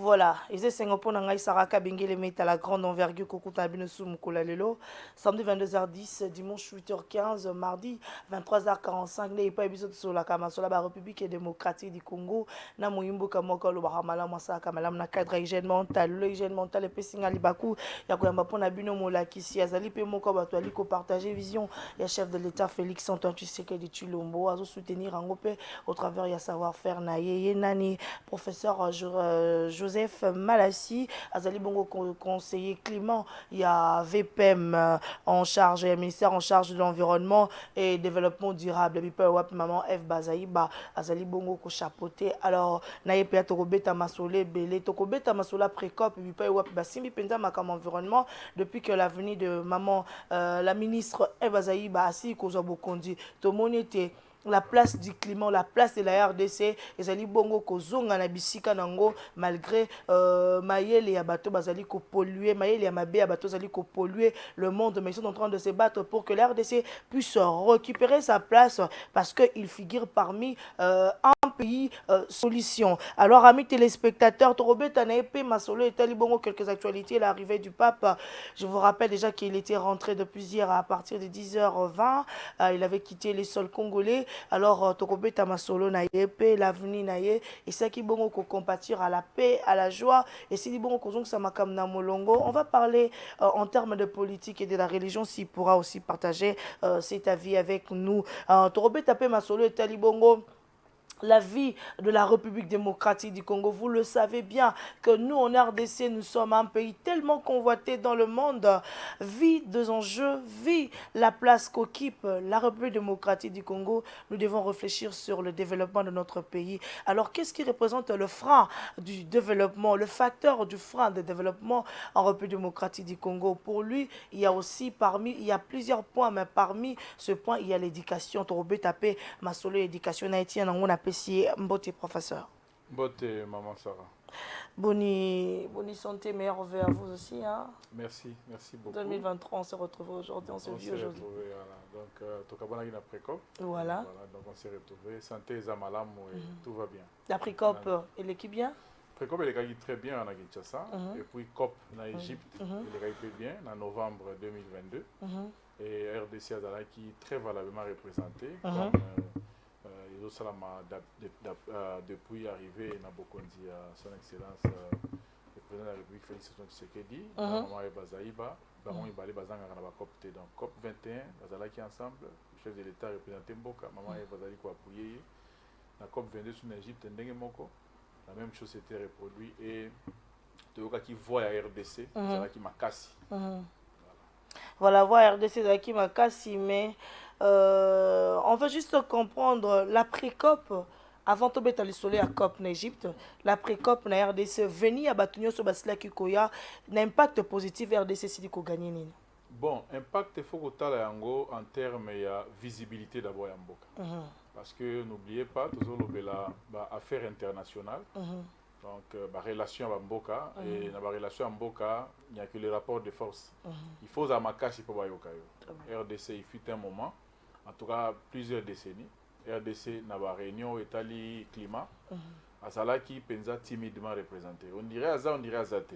Voilà, ils sont pour Nangai Saraka Bengele met à la grande envergure Kokuta Binosu Mukula Lelo. Samedi 22h10, dimanche 8h15, mardi 23h45, n'est pas épisode sur la Kama, sur la République démocratique du Congo. Na Mouyimbo Kamoko, le Bahamala Masaka, Malam, na cadre hygiène mentale, l'hygiène mentale, et Pessinga Libaku, Yakoyamba Pona Bino Molakisi, Azali Pemoko Batualiko, partager vision, et chef de l'État Félix Antoine Tshisekedi Tshilombo, à soutenir en groupe au travers ya savoir-faire Naye Nani, professeur Joseph Malassi, Azali Bongo conseiller climat, il y a VPM en charge, il y a ministère en charge de l'environnement et développement durable, et puis maman F Bazaïba, Azali Bongo ko chapeauté. Alors naye pe tokobeta masole belé, tokobeta masola précope, et puis basimbi penza makam environnement depuis que l'avenue de maman la ministre F Bazaïba assis kozo bokondi to monete la place du climat, la place de la RDC, ezali bongo kozonga na bisika nango malgré mayele ya bato bazali ko polluer, mayele ya mabe ya bato bazali ko polluer le monde, mais ils sont en train de se battre pour que la RDC puisse récupérer sa place parce que il figure parmi un pays solution. Alors amis téléspectateurs, Torobet Anaepe Masolo et Talibongo, quelques actualités, l'arrivée du pape. Je vous rappelle déjà qu'il était rentré depuis hier à partir de 10h20. Il avait quitté les sols congolais. Alors, Tokobeta Masolo Nayepe, l'avenir Naye, et ça qui bon qu'on compatir à la paix, à la joie, et si bon qu'on ça makam na molongo. On va parler en termes de politique et de la religion, s'il pourra aussi partager cet avis avec nous. Tokobeta Masolo et Talibongo. La vie de la République démocratique du Congo, vous le savez bien que nous en RDC, nous sommes un pays tellement convoité dans le monde. Vie des enjeux, vie la place qu'occupe la République démocratique du Congo. Nous devons réfléchir sur le développement de notre pays. Alors, qu'est-ce qui représente le frein du développement, le facteur du frein de développement en République démocratique du Congo? Pour lui, il y a aussi il y a plusieurs points, mais parmi ce point, il y a l'éducation. Torobé tapé, ma solo éducation haïtienne, on appelle Mbote professeur. Mbote maman Sarah. Bonne santé, meilleurs vœux à vous aussi. Hein? Merci beaucoup. 2023, on s'est retrouvés aujourd'hui, on s'est vu aujourd'hui. Voilà. Donc, Tokabana qui n'a précop. Voilà. Donc, on s'est retrouvés. Santé, Zamalam, tout va bien. La précop, elle est bien? Précop, elle est très bien en Kinshasa. Et puis, COP en Égypte, elle est bien en novembre 2022. Et RDC Azala qui est très valablement représenté. Comme, depuis arrivé Nabokondi à son excellence le président de la République Félix Antoine Tshisekedi, maman Bazaïba, Baron Ibale Bazanga na COP donc COP 21, Bazala qui ensemble, le chef de l'État représenté Mboka, maman Bazali ko appuyer na COP 22 sur l'Égypte ndenge moko, la même chose s'était reproduit et Toyoka qui voit à RDC, Bazala qui makasi. Voilà, voir RDC Zaki Makasi, mais on veut juste comprendre la pré-COP, avant de mettre le soleil à COP en Égypte, la pré-COP na RDC, venir à Batunio sur Basila Kikoya, l'impact positif RDC si tu gagner nini? Bon, impact il faut que en termes de visibilité d'abord à Mboka. Parce que n'oubliez pas, toujours l'affaire internationale. Donc, la relation à Mboka, et dans la relation à Mboka, il n'y a que les rapports de force. Il faut à Makashi pour Bayokayo. RDC, il fut un moment, en tout cas plusieurs décennies. RDC, dans la réunion Italie climat, Azala qui pensa timidement représenté. On dirait Aza, on dirait Azate.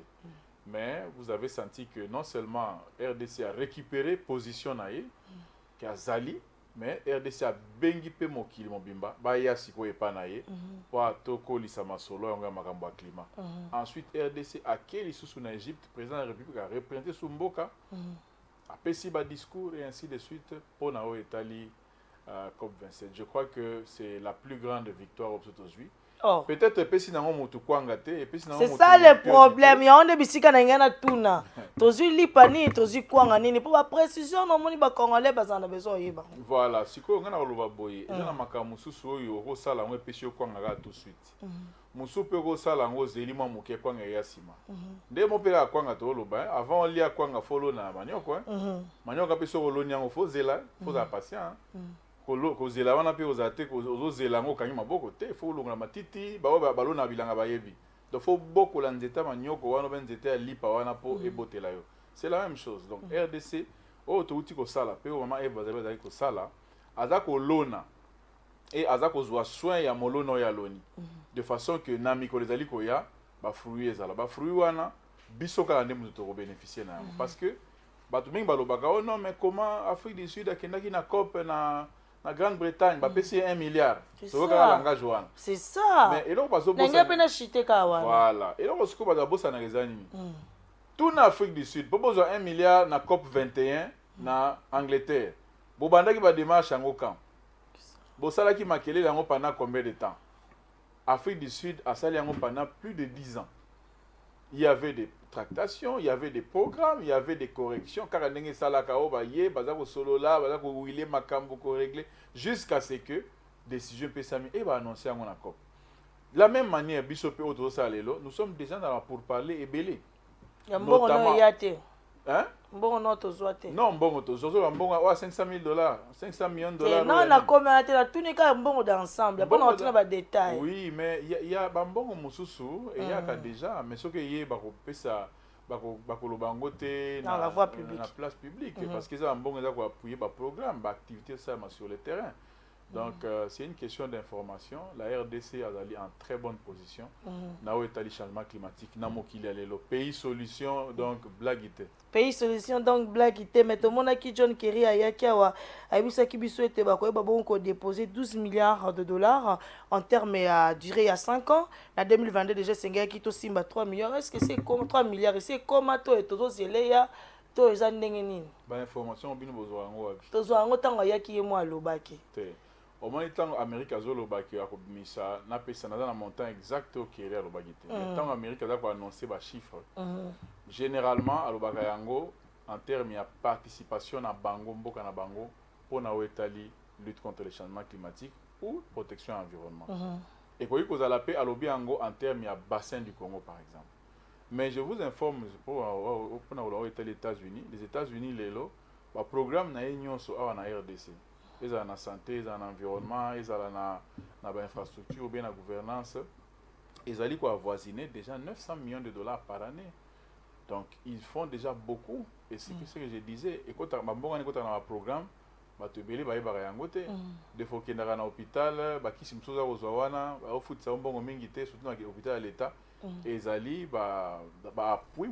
Mais vous avez senti que non seulement RDC a récupéré position naïe, qui a Zali, mais RDC a bengi pe mokili mobimba ba ya siko epanaye wa toko lisama solo yonga makambo ya climat. Ensuite RDC a keli sous na Égypte, président de la République a représenté sous Mboka. A pesi ba discours et ainsi de suite pour na o Italie COP 27. Je crois que c'est la plus grande victoire aujourd'hui. Oh. Peut-être que c'est ça le problème. Il y a un bisika na ngana tuna. Tozu lipani, tozu kwanga nini pour la précision non moni ba congolais bazana besoin yeba. Voilà, siko ngana loba boye. Eza na makamu susu oyo ko sala ngwe pesi kwanga ga tout de suite. Musu pe ko sala ngo zeli mwa muke kwanga ya sima. Nde mo pe ka kwanga to loba avant lia kwanga folo na manioko. Manioko pe so lo nyango fo zela, faut être patient. Kozela wana pe ozate kozela ngo kangi maboko te fo longa matiti ba balona bilanga bayebi donc faut beaucoup la nzeta manyoko wana ben nzeta ya lipa wana po ebotela yo c'est la même chose donc RDC o to uti ko sala pe o mama Eva Zaba ko sala aza ko lona et aza ko zwa soin ya molono ya loni de façon que nami ko lezali ko ya bafruit ezala bafruit wana biso kaka nde moto tokobénéficie na yango parce que bato mingi balobaka oh non mais comment Afrique du Sud akendaki na COP na Grande-Bretagne bapesi 1 milliard toyokaka langage wana c'est ça mais eloko bazobosana pe na chite ka wana voilà eloko sikoyo bato babosanaka eza nini tout na Afrique du Sud po bozwa 1 milliard na COP 21 na Angleterre bobandaki badémarche yango quand bosalaki makelele yango pendant combien de temps? Afrique du Sud asali yango pendant plus de 10 ans. Il y avait des tractations, il y avait des programmes, il y avait des corrections. Car ndenge salaka o ba ye baza ko solo la baza ko wile makambo ko régler jusqu'à ce que décision pesami et ba annoncer yango na COP. De la même manière biso pe auto salelo, nous sommes déjà dans la pourparler et belé. Notamment yate. Hein? Mbongo no tozwa te. Non, mbongo tozwa mbongo wa $500, $500 millions. Non, na combien te la tunika mbongo d'ensemble. Pas on ba détails. Oui, mais il y a mbongo mususu et il y a déjà mais ce que yé ba ko pesa ba ko lobango te dans la voie publique. Na place publique parce que ça mbongo za ko appuyer ba programme, ba activité ça sur le terrain. Donc c'est une question d'information. La RDC a allé en très bonne position. Nao etali changement climatique, na mokili alelo pays solution donc blagité. Pays solution donc blagité mais tout le monde a qui John Kerry ayaki wa ayibisa ki biso ete ba ko ko déposer 12 milliards de dollars en termes à durée à 5 ans. En 2022 déjà c'est qui to simba 3 milliards. Est-ce que c'est comme 3 milliards c'est comme to et tozo zeleya to eza ndenge nini? Ba information bino bozwa ngo wapi? Tozo ngo tango ayaki mo alobaki. Au moins tant Amérique azolobaki akobimisa na pesa na na montant exact au Kéré alobaki te. Tant Amérique a annoncé ba chiffre. Généralement alobaka yango en termes de participation na bango mboka na bango pour na Itali lutte contre le changement climatique ou protection environnement. Et quoi que la paix alobi yango en termes de bassin du Congo par exemple. Mais je vous informe pour les États-Unis, les États-Unis lelo ba programme na nyonso awa na RDC. Ils ont la santé, ils ont l'environnement, ils ont l'infrastructure ou bien la gouvernance. Ils ont avoisiné déjà 900 millions de dollars par année. Donc, ils font déjà beaucoup. Et c'est ce que je disais. Et quand on a un programme, tu as des fois qu'il y a un hôpital, qui sont à surtout dans l'hôpital de l'État. Et ils ont appuyé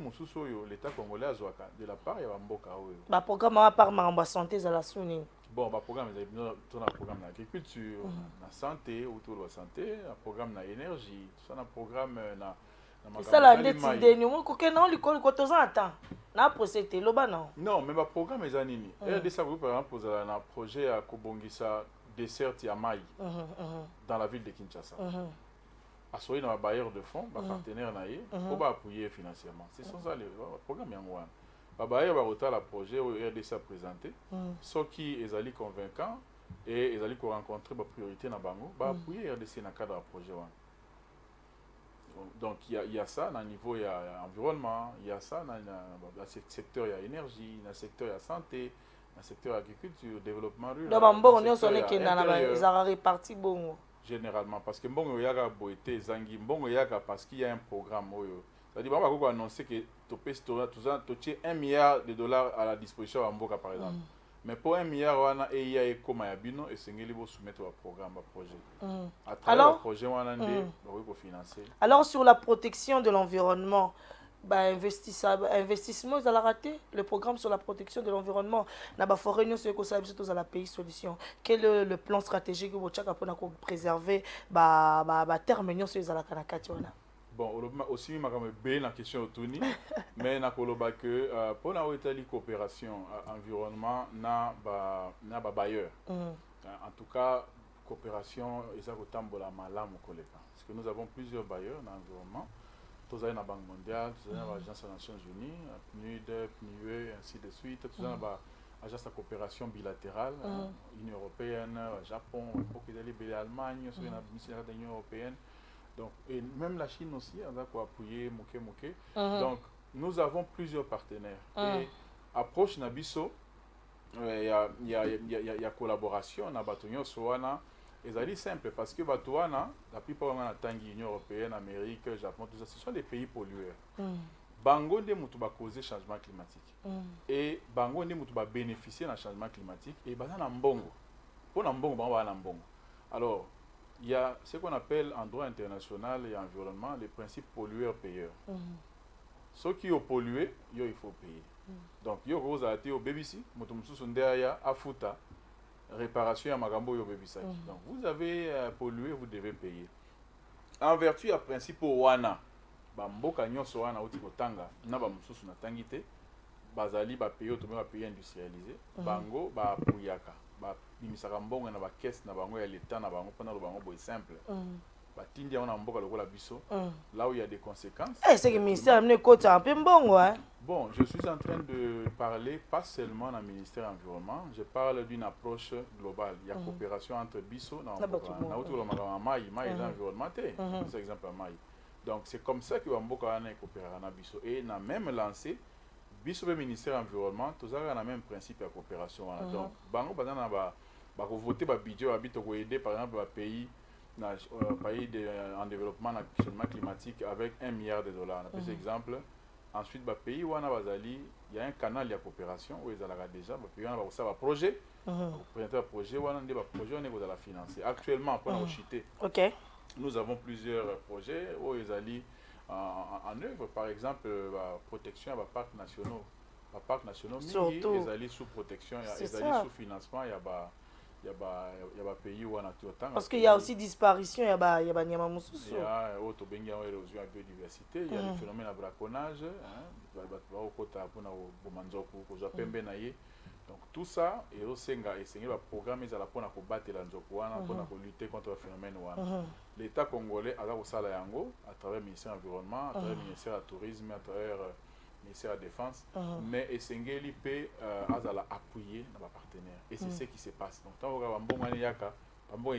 l'État congolais de la part de Mboka. Le programme à part ma santé, c'est la souni. Bon, le programme est programme d'agriculture, la santé, autour de la santé, un programme d'énergie, un programme c'est ça la décidé, nous non l'école quand on attend. Na procédé loba non. Non, mais le programme est anini. RDC par exemple pour un projet à Kobongisa dessert Yamai dans la ville de Kinshasa. Assoyer dans un bailleur de fonds, un partenaire naïe pour appuyer financièrement. C'est ça le programme Yangwan. Babaye va retourner le projet où RDC a présenté, ceux qui sont convaincants et ils allaient rencontrer la priorité dans Bango, va appuyer RDC dans le cadre du projet. Donc il y a ça dans le niveau il y a environnement, il y a ça dans le secteur il y a énergie, dans le secteur il y a santé, dans le secteur agriculture, développement rural. Donc bon, on sonne que dans la répartie bon. Généralement parce que bon il y a boité zangi, bon il y a parce qu'il y a un programme c'est-à-dire on va annoncer que tu as 1 milliard de dollars à la disposition à Mboka par exemple. Mais pour 1 milliard, il y a comme Yabino et c'est qu'il faut soumettre au programme, au projet. À travers le projet, on a financer. Alors sur la protection de l'environnement, investissement, ils ont raté le programme sur la protection de l'environnement. N'a pas foré nous sur la pays solution. Quel est le plan stratégique pour préserver terme sur la Kanakationa? Bon, aussi, je vais la question autour mais que pour la coopération environnement, na bailleur. En tout cas, coopération, ils ont autant de malam au parce que nous avons plusieurs bailleurs dans l'environnement. Tous la Banque mondiale, tous l'Agence des Nations Unies, PNUD, PNUE, ainsi de suite. Tous l'Agence de coopération bilatérale, Union européenne, Japon, l'Allemagne, l'Union européenne. Donc, et même la Chine aussi, on a appuyé Moké. Donc, nous avons plusieurs partenaires. Et approche Nabiso, il y a collaboration, on a Batonio Soana. Et c'est simple parce que Batouana, la plupart de l'Union européenne, Amérique, Japon, tout ça, ce sont des pays pollueurs. Bango de Moutouba causer changement climatique. Et Bango de Moutouba bénéficier du changement climatique. Et Bana Mbongo. Pour Mbongo, Bana Mbongo. Alors, il y a ce qu'on appelle en droit international et environnement les principes pollueur-payeur. Ceux qui ont pollué, il faut payer. Donc, vous avez été au BBC, afuta, réparation à Magambo au BBC. Donc, vous avez pollué, vous devez payer. En vertu du principe wana, bamboka nyonso wana uti kotanga, na ba mususu na tangite, bazali ba payer to ba payer industrialisé, bango ba puyaka, ba bimisaka mbongo na ba caisse na bango ya l'état na bango pendant le bango boy simple. Batindi on a mboka lokola biso, là où il y a des conséquences. C'est que le ministère a amené côté un peu bon, ouais. Bon, je suis en train de parler pas seulement dans le ministère de l'Environnement, je parle d'une approche globale. Il y a coopération entre biso, c'est exemple Maï. Donc c'est comme ça que Wamboka a coopéré avec biso et on a même lancé biso le ministère de l'Environnement, tous ont le même principe de coopération. Donc bango bazana ba voter ba budget pour aider par exemple un pays en développement dans changement climatique avec $1 milliard. Par exemple, ensuite, le pays où il y a un canal de coopération où ils ont déjà un projet. Présenter un projet où on a financé. Actuellement, pour nous chiter, nous avons plusieurs projets où ils ont en œuvre. Par exemple, la protection des parcs nationaux. Les parcs nationaux, ils sont sous protection, ils sont sous financement. Il y a pays où on a tout autant. Parce qu'il y a aussi disparition, il y a Nyama Moussoussou. Il y a érosion de biodiversité, il y a le phénomène de braconnage, donc tout ça, et aussi le programme est pour combattre la Nzokouana, pour lutter contre le phénomène. L'État congolais a à travers le ministère de l'Environnement, à travers le ministère du Tourisme, à travers le ministère de la Défense, mais Essengeli peut appuyer nos partenaires. Et c'est ce qui se passe. Donc, tant que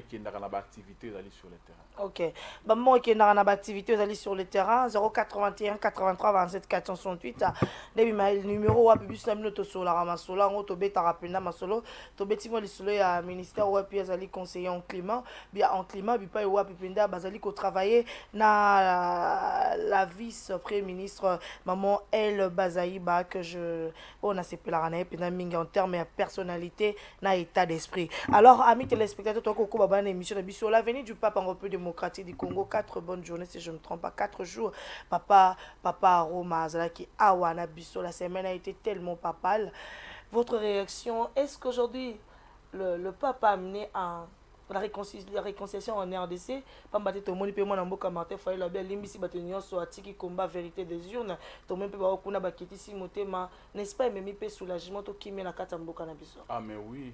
qui est activité sur le terrain. Ok. Bambo qui est activité sur le terrain 081 83 27 468 debi mail numéro wa bibus na minuto sur la ramasola ngo to beta rapenda masolo to beti mo lisolo ya ministère wa puis azali conseiller en climat bi pa wa pipenda bazali ko travailler na la vice premier ministre maman El Bazaïba que on a sepelé la rana pena mingi en termes de personnalité na état d'esprit. Alors amis téléspectateurs émission de Bissot, l'avenir du pape en République démocratique du Congo, 4 bonnes journées si je ne me trompe pas, 4 jours. Papa Roma qui Awana Bissot, la semaine a été tellement papale. Votre réaction, est-ce qu'aujourd'hui le pape a amené à la réconciliation en RDC? Pamba te moni pe mona mboka Martin Fayulu bien limbisi batenyo so atiki combat vérité des urnes. To même pe ba kuna bakiti si motema, n'est-ce pas même pe soulagement to kimé na kata mboka na biso. Ah mais oui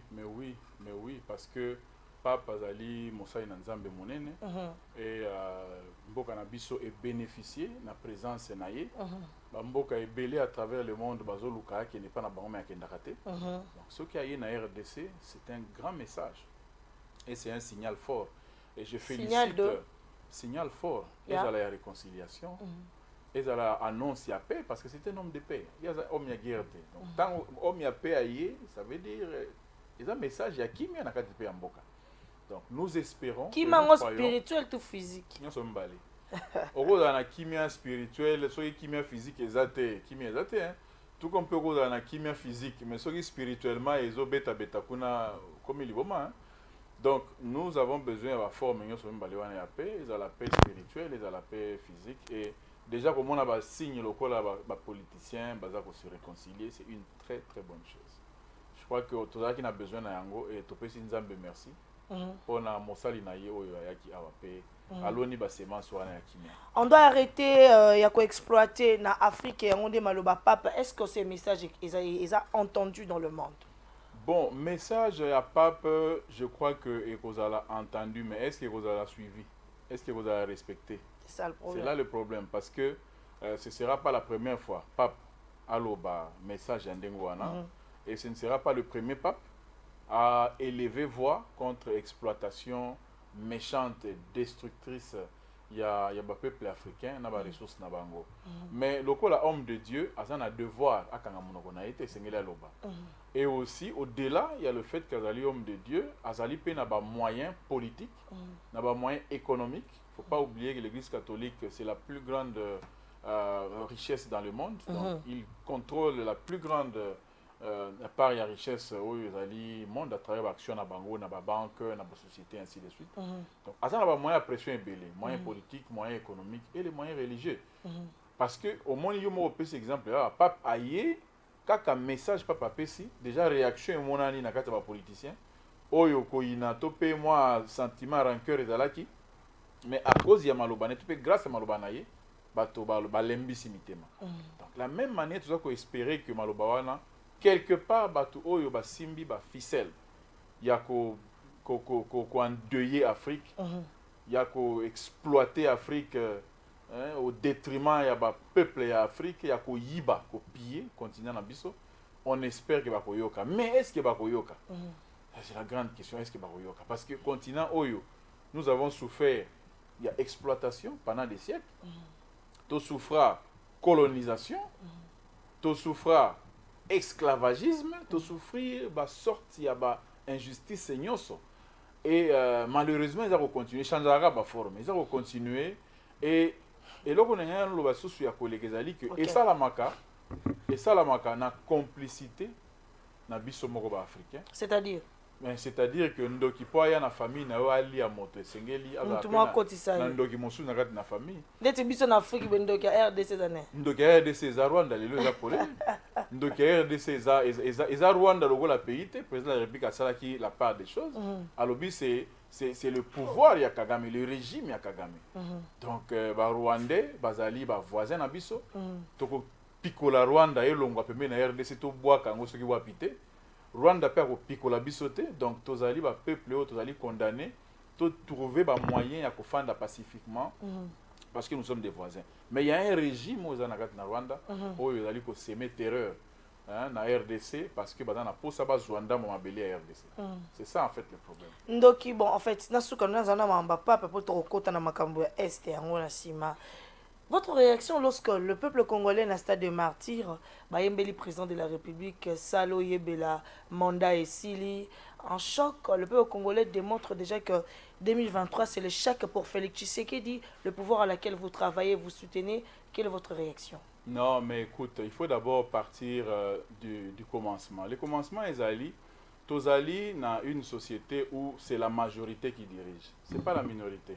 parce que Papa Azali Moussa Nzambe Monene et Mboka Nabiso est bénéficié de la présence naïe. Mboka est belé à travers le monde Bazoluka qui n'est pas na bango mais qui est ndakate. Donc ce qui a eu na RDC, c'est un grand message et c'est un signal fort. Et je félicite signal fort et à la réconciliation. Et à l'annonce de la paix parce que c'est un homme de paix. Il y a un homme de guerre. Donc tant homme de paix ça veut dire il y a un message il y a qui met na kati paix en Mboka. Donc nous espérons qui manque spirituel tout physique. Nous sommes balés. Au gros dans la chimie spirituelle, soit chimie physique exacte, chimie exacte hein. Tout comme peut dans la chimie physique, mais soit spirituellement ils ont beta kuna comme il hein. Donc nous avons besoin de la forme nous sommes balés en paix, ils ont la paix spirituelle, ils ont la paix physique et déjà comme on a un signe local les politiciens baza pour se réconcilier, c'est une très très bonne chose. Je crois que tout ça qui a besoin de yango et tout peut si Nzambe merci. On doit arrêter exploiter na Afrique et on dit maloba pape. Est-ce que ces messages ils ont entendu dans le monde? Bon, message à pape, je crois que vous avez entendu, mais est-ce que vous avez suivi? Est-ce que vous avez respecté? C'est ça le problème. C'est là le problème parce que ce ne sera pas la première fois pape aloba message ndengwana et ce ne sera pas le premier pape à élever voix contre exploitation méchante et destructrice. Il y a un peuple africain, il y a des ressources. Mais le homme de Dieu a un devoir à et aussi, au-delà, il y a le fait que les hommes de Dieu a des moyens politiques, des moyens économiques. Il ne faut pas oublier que l'Église catholique, c'est la plus grande richesse dans le monde. Donc, il contrôle la plus grande à part la richesse où ils allaient monde à travers l'action na bango na ba banque na ba société ainsi de suite. Donc à ça on a moyen de pression belé, moyens politiques, moyens économiques et les moyens religieux. Parce que au moins il y a un petit exemple là, pape aïe kaka message papa pesi déjà réaction mon ani na kata ba politicien. Oyo ko ina topé moi sentiment rancœur ezalaki mais à cause ya maloba ne topé grâce à maloba na ye bato ba lembisi mitema. Donc la même manière tu dois espérer que maloba wana quelque part bato oyo ba simbi ba ficelle ya ko endeuiller Afrique ya ko exploiter Afrique au détriment ya ba peuple ya Afrique ya ko yiba ko piller continent na biso. On espère que ba ko yoka, mais est-ce que ba ko yoka? C'est la grande question, est-ce que ba ko yoka? Parce que continent oyo nous avons souffert, il y a exploitation pendant des siècles. Tu souffras colonisation, tu souffras esclavagisme, tu souffrir ba sorte ya ba injustice nyonso. Et malheureusement ils ont continué, changera ba forme, ils ont continué et là on a un loba sous ya collègue ezali que et ça la maka na complicité na biso moko ba africain. C'est-à-dire que ndoki po ya na famille na yo ali ya moto esengeli na ndoki mosu na kati na famille ndeti biso na Afrique be ndoki ya RDC zane ndoki ya RDC za Rwanda lelo za pole ndoki ya RDC za Rwanda lokola pays te président de la République asalaki la part des choses alobi c'est le pouvoir ya Kagame, le régime ya Kagame. Donc ba Rwandais bazali ba voisin na biso toko pikola Rwanda elongwa pembe na RDC to bwaka ngo soki wapite Rwanda perd au pico la bisoté, donc tozali ba peuple tozali condamné, to trouver ba moyen ya kofanda pacifiquement parce que nous sommes des voisins. Mais il y a un régime aux anagat na Rwanda où ils allaient ko semer terreur na RDC parce que bazana posa ba Rwanda mo mabeli à RDC. C'est ça en fait le problème. Ndoki bon en fait na suka na zana mamba papa pour to kota na makambo ya est yango na sima. Votre réaction lorsque le peuple congolais n'a stade de martyr, Bayembeli président de la République, Salo Yebela, Manda et Sili, en choc, le peuple congolais démontre déjà que 2023 c'est le chèque pour Félix Tshisekedi, le pouvoir à laquelle vous travaillez, vous soutenez. Quelle est votre réaction? Non mais écoute, il faut d'abord partir du commencement. Le commencement est Ali. Tozali dans une société où c'est la majorité qui dirige, c'est pas la minorité.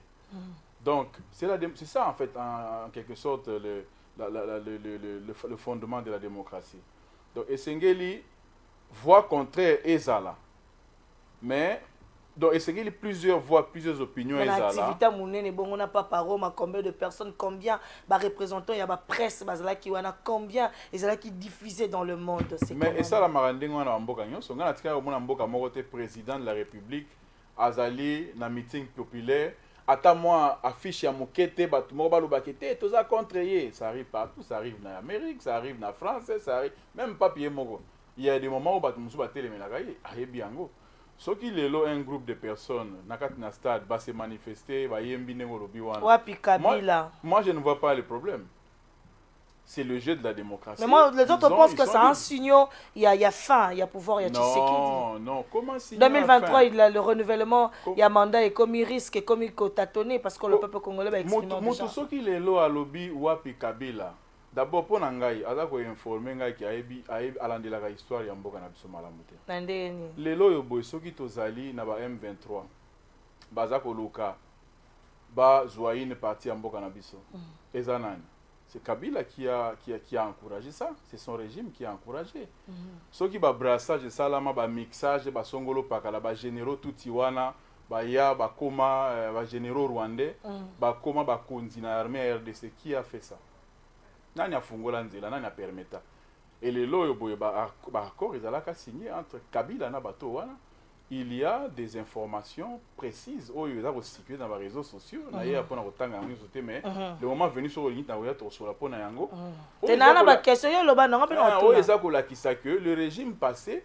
Donc, c'est ça en fait, en quelque sorte, le fondement de la démocratie. Donc, Esengeli voit contraire Ezala. Mais, donc, Esengeli plusieurs voix, plusieurs opinions Ezala. L'activité mounene, bon, on n'a pas parole, combien de personnes, combien de représentants, il y a la presse, combien Ezala qui diffusait dans le monde. Mais, et ça, la maranding, on a un mboka nyonso. On a un mboka morote président de la République, Azali, na meeting populaire. Attends moi affiche ya mokete batu mo balobakete toza contre ye, ça arrive partout, ça arrive en Amérique, ça arrive en France, ça arrive même pas pied moko. Il y a des moments où batu musu batelemelaka ye ayebi yango. Soki lelo un groupe de personnes nakati na stade va se manifester ba yembi nengo lobi wana. Wapi Kabila. Moi je ne vois pas le problème. C'est le jeu de la démocratie. Mais moi, les autres pensent que c'est un signal, il y a faim, il y a pouvoir, il y a Tshisekedi. Non, comment signer 2023, il y a le renouvellement, il y a mandat et comme il risque, et comme il tâtonné, parce que le peuple congolais va exprimer déjà. Moto soki lelo a lobby wapi Kabila. D'abord, pour Nangai, ala ko informer ngai ki ayebi alandela ka histoire ya mboka na biso malamu te. Nandeni. Lelo yo boy soki tozali na ba M23. Baza ko luka ba zoine parti ya mboka na biso. Ezanani. C'est Kabila qui a encouragé ça. C'est son régime qui a encouragé. Ceux qui ba brassage, salama, ba mixage, ba songolo pakala, ba généraux tutiwana, ba ya, ba koma, ba généraux rwandais, ba koma, ba kondi na armée RDC. Qui a fait ça? Nani a fungola nzela, nani a permetta. Et les loyo boye ba accord ils allaient signé entre Kabila na bato wana. Il y a des informations précises où ils ont circulé dans les réseaux sociaux. D'ailleurs, pour nous mais le moment venu sur le internet, sur la pona yango. C'est nana ba question yo loba non pas tout. Et ça que le régime passé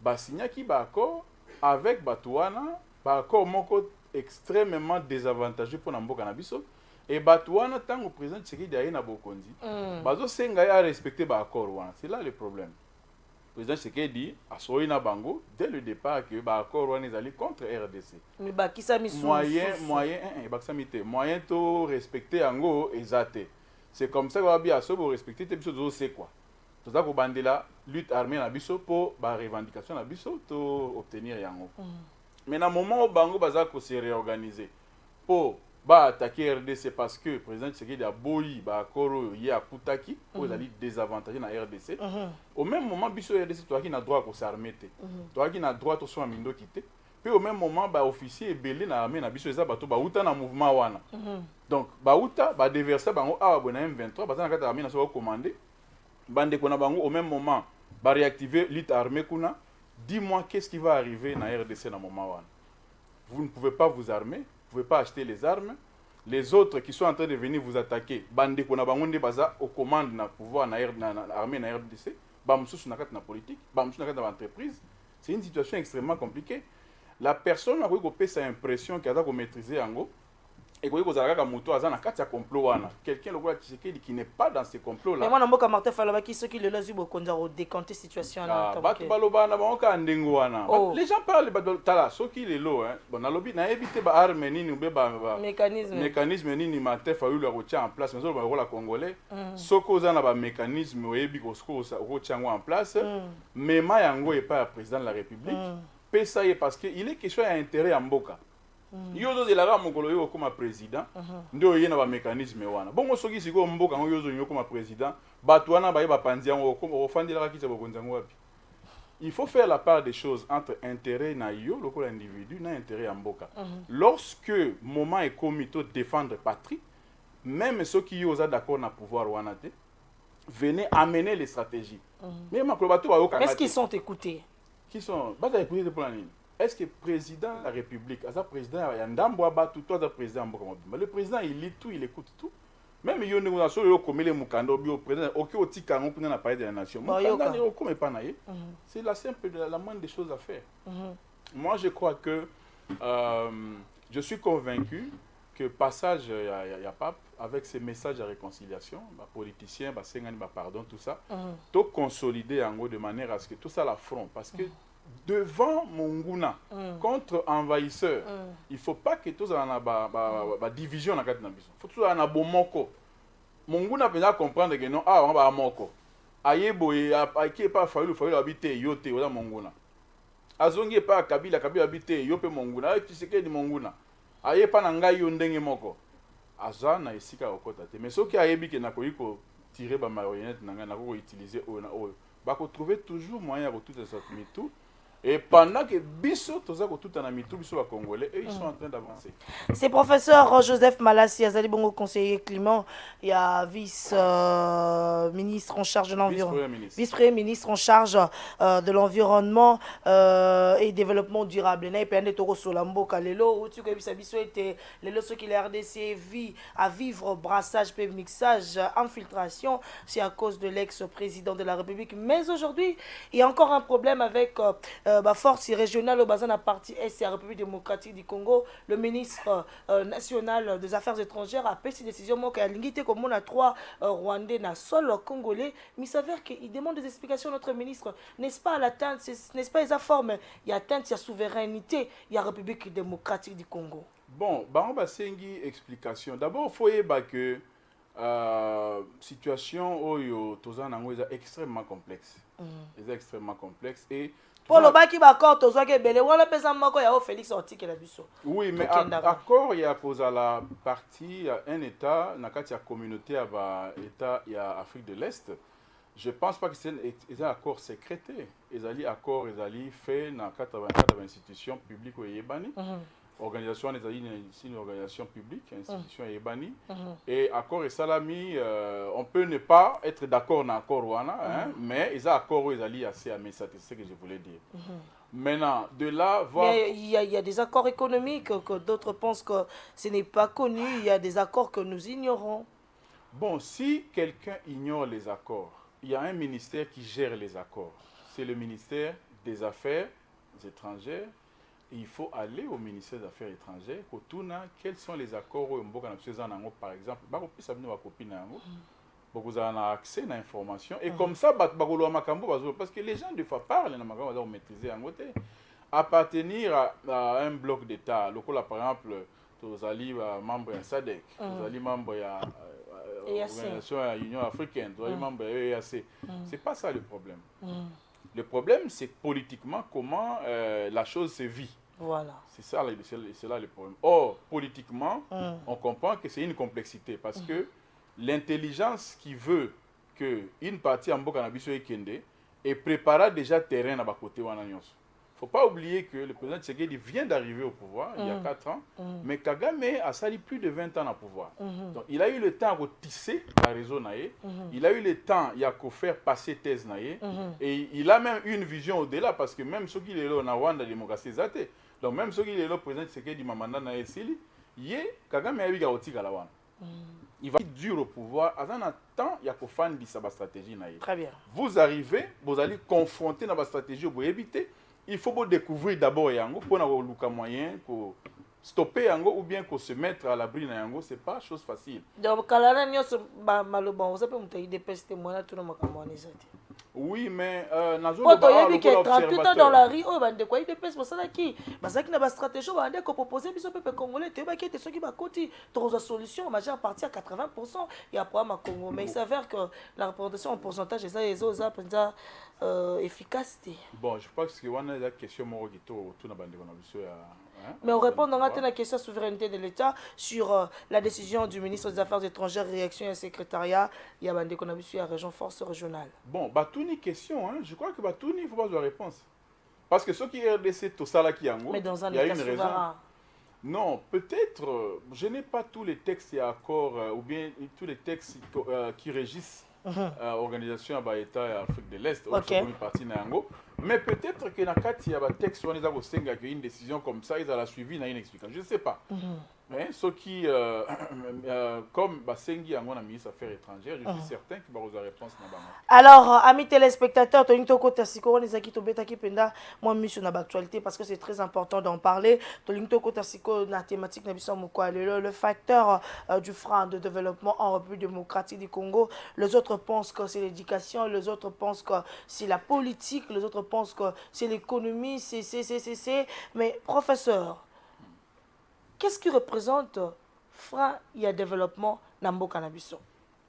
ba signé qui ba accord avec Batouana, ba accord moko extrêmement désavantageux pour Nambo Canabiso et Batouana tant que président Tshisekedi a na bokondi. Bazo senga ya respecter ba accord wana. C'est là le problème. Le président Tshisekedi a souri na bango dès le départ que ba accord wana ezali contre RDC. Mais ba kisa misu moyen to respecter yango ezate. C'est comme ça que va bien so respecter te biso zo c'est quoi. toza kobandela lutte armée na biso pour ba revendication na biso to obtenir yango. Mais na moment où bango baza ko se réorganiser pour ba attaquer RDC parce que président Tshisekedi a boyi ba akoro ye akutaki pour ezali désavantager na RDC. Au même moment biso RDC toi qui na droit ko s'armer te. Toi qui na droit to so mindo kité. Puis au même moment ba officier ebele na armée na biso eza bato ba uta na mouvement wana. Donc ba uta ba déverser bango awa bona M23 baza na kata armée na so commander. Bande kona bango au même moment ba réactiver lutte armée kuna. Dis-moi qu'est-ce qui va arriver na RDC na moment wana. Vous ne pouvez pas vous armer. Vous ne pouvez pas acheter les armes. Les autres qui sont en train de venir vous attaquer, bande kona bangonde baza au commande na pouvoir na armée na RDC, bamsusu na kata na politique, bamsusu na kata na entreprise. C'est une situation extrêmement compliquée. La personne a ko pesa impression qu'elle a ko maîtriser yango et ko zalaka ka moto aza na kati ya complot wana. Quelqu'un le Tshisekedi qui n'est pas dans ces complots là. Mais moi namboka Martin Fayulu qui ceux qui le laissent beaucoup de décanter situation là. Batu baloba na bango ndengo wana. Les gens parlent tala soki lelo hein. Bon na lobi na éviter ba arme nini ube ba mécanisme nini Martin Fayulu ko tia en place mais ba rola congolais. Soko za na ba mécanisme oyebi ko tia yango en place. Mais ma yango est pas président de la République. Pesa ye parce que il est question ya intérêt ya mboka. Yozo de la ramokolo yo comme président ndio yena ba mécanisme wana bongo soki siko mboka ngo yozo yo comme président bato wana ba yeba panzi yango comme ofandela ka kitsa bokonzango wapi. Il faut faire la part des choses entre intérêt na yo lokola individu na intérêt ya mboka. Lorsque moment est commis to défendre patrie, même ceux qui yo za d'accord na pouvoir wana te, venez amener les stratégies. Mais makolo bato ba yo kanga. Est-ce qu'ils sont écoutés? Qui sont bata écouter pour la ligne. Est-ce que le président de la République, le président, le président, il lit tout, il écoute tout. Même il y a une nation qui a le Mukando, le président, aucun Tikango qui n'a pas de la nation. C'est la simple, la moindre des choses à faire. Moi, je crois que je suis convaincu que passage il y a Pape, avec ses messages de réconciliation, les politiciens, pardon, tout ça, tout consolider en gros de manière à ce que tout ça l'affronte. Parce que devant Monguna, contre envahisseur, il ne faut pas que tout ça ait une division dans la carte. Il faut que tout ça ait un bon moko. Monguna peut comprendre que non, on va moko. Ayebo et qui pas Fayulu habiter yote ou Monguna. Azongi pas Kabila habiter yope Monguna. Tu sais que di Monguna. Aye pas nanga yondenge moko. Aza na esika okota te. Mais ce qui ayebi que na koyiko tirer ba marionnette nanga na ko utiliser o na o. Ba ko trouver toujours moyen de tout ça tout. Et pendant que biso toza ko tout na mitu biso ba congolais et ils sont en train d'avancer. C'est professeur Joseph Malassi Azali bongo conseiller climat, il y a vice ministre en charge de l'environnement, vice-premier ministre en charge de l'environnement et développement durable. Na epende toko solamboka lelo ou tu que biso biso était lelo ce qui la RDC vit à vivre brassage pe mixage infiltration, c'est à cause de l'ex-président de la République. Mais aujourd'hui, il y a encore un problème avec force régionale au bazin à partie Est et la République démocratique du Congo. Le ministre national des Affaires étrangères a pris cette décision. Moi, qui a l'ingité comme on a 3 Rwandais na sol congolais, mais il s'avère qu'il demande des explications à notre ministre. N'est-ce pas à l'atteinte, n'est-ce pas les affaires, mais il y a atteinte, il y a souveraineté, il y a République démocratique du Congo. Bon, on va une explication. D'abord, il faut dire que situation oyo tozana nango est extrêmement complexe. C'est extrêmement complexe et pour le baki d'accord tozo ke belé wala pesa moko ya Félix Otik la biso. Oui, mais accord il y a cause à la partie un état na kati ya communauté ya ba état ya Afrique de l'Est. Je pense pas que c'est un accord secrété. Ezali accord ezali fait na 84 institutions publiques au Yébani. Organisation des une organisation publique, institution Yébani. Et accord et salami, on peut ne pas être d'accord dans l'accord wana, mais ils ont accord ils allaient assez à c'est ce que je voulais dire. Maintenant, de là, voir... Mais il y a des accords économiques que d'autres pensent que ce n'est pas connu. Il y a des accords que nous ignorons. Bon, si quelqu'un ignore les accords, il y a un ministère qui gère les accords. C'est le ministère des Affaires étrangères. Il faut aller au ministère des Affaires étrangères pour tout quels sont les accords où par exemple, vous avez accès à l'information et comme ça, parce que les gens des fois parlent, maîtriser en côté. Appartenir à un bloc d'État, par exemple, vous allez membre de SADC, vous allez membre organisation à l'Union africaine, toi, membre de l'EAC. C'est pas ça le problème. Le problème, c'est politiquement comment la chose se vit. Voilà. C'est là le problème. Or, politiquement, on comprend que c'est une complexité parce que l'intelligence qui veut qu'une partie en Mboka Nabiso et Kende et prépara déjà terrain à bas côté Wananyos. Il ne faut pas oublier que le président Tshisekedi vient d'arriver au pouvoir il y a 4 ans, mais Kagame a sali plus de 20 ans au pouvoir. Donc il a eu le temps de tisser la réseau naïe, il a eu le temps de faire passer thèse naïe, et il a même une vision au-delà parce que même ceux qui est là, on a Rwanda démocratie zate. Donc même ceux qui est là, le président Tshisekedi Mamanda naïe sili, Kagame a eu la Rwanda. Il va être dur au pouvoir. À un temps, il y a qu'au fan de sa stratégie naïe. Très bien. Vous arrivez, vous allez confronter dans votre stratégie, vous éviter. Il faut vous découvrir d'abord Yango pour avoir le moyen pour stopper Yango ou bien pour se mettre à l'abri de Yango, c'est pas chose facile. Donc kalana nyos ba maloba vous avez monté des pestes moi tout le monde oui, mais quand on y a 38 ans dans la rue, oh ben de quoi il dépêche pour ça qui parce qu'il n'a pas stratégie on va dire qu'on proposer biso peuple congolais tu vois qui était ceux qui va côté trouver solution majeure partie à 80% il y a problème à Congo mais il s'avère que la représentation en pourcentage et ça les autres ça efficacité. Bon, je pense que on a la question moi qui tout na bande on mais on répond dans la question de souveraineté de l'État sur la décision du ministre des Affaires étrangères, réaction et secrétariat, il y a bandé qu'on a vu sur la région force régionale. Bon, Batouni question, hein. Je crois que Batouni, il faut pas de réponse. Parce que ceux qui RDC, tout ça là qui en mais dans un il y a état une raison. Non, peut-être, je n'ai pas tous les textes et accords, ou bien tous les textes qui régissent l'organisation à l'État et Afrique de l'Est, mais peut-être que dans le cas il y a un texte où on a une décision comme ça, ils ont suivi, ils ont une explication. Je ne sais pas. Mais ceux qui, comme Basengi, un ministre des Affaires étrangères, je suis certain qu'il va avoir réponse. Alors, amis téléspectateurs, moi, mission dans l'actualité parce que c'est très important d'en parler. La thématique le facteur du frein de développement en République démocratique du Congo. Les autres pensent que c'est l'éducation, les autres pensent que c'est la politique, les autres pensent que c'est l'économie, mais professeur, qu'est-ce qui représente frein et développement dans le cannabis?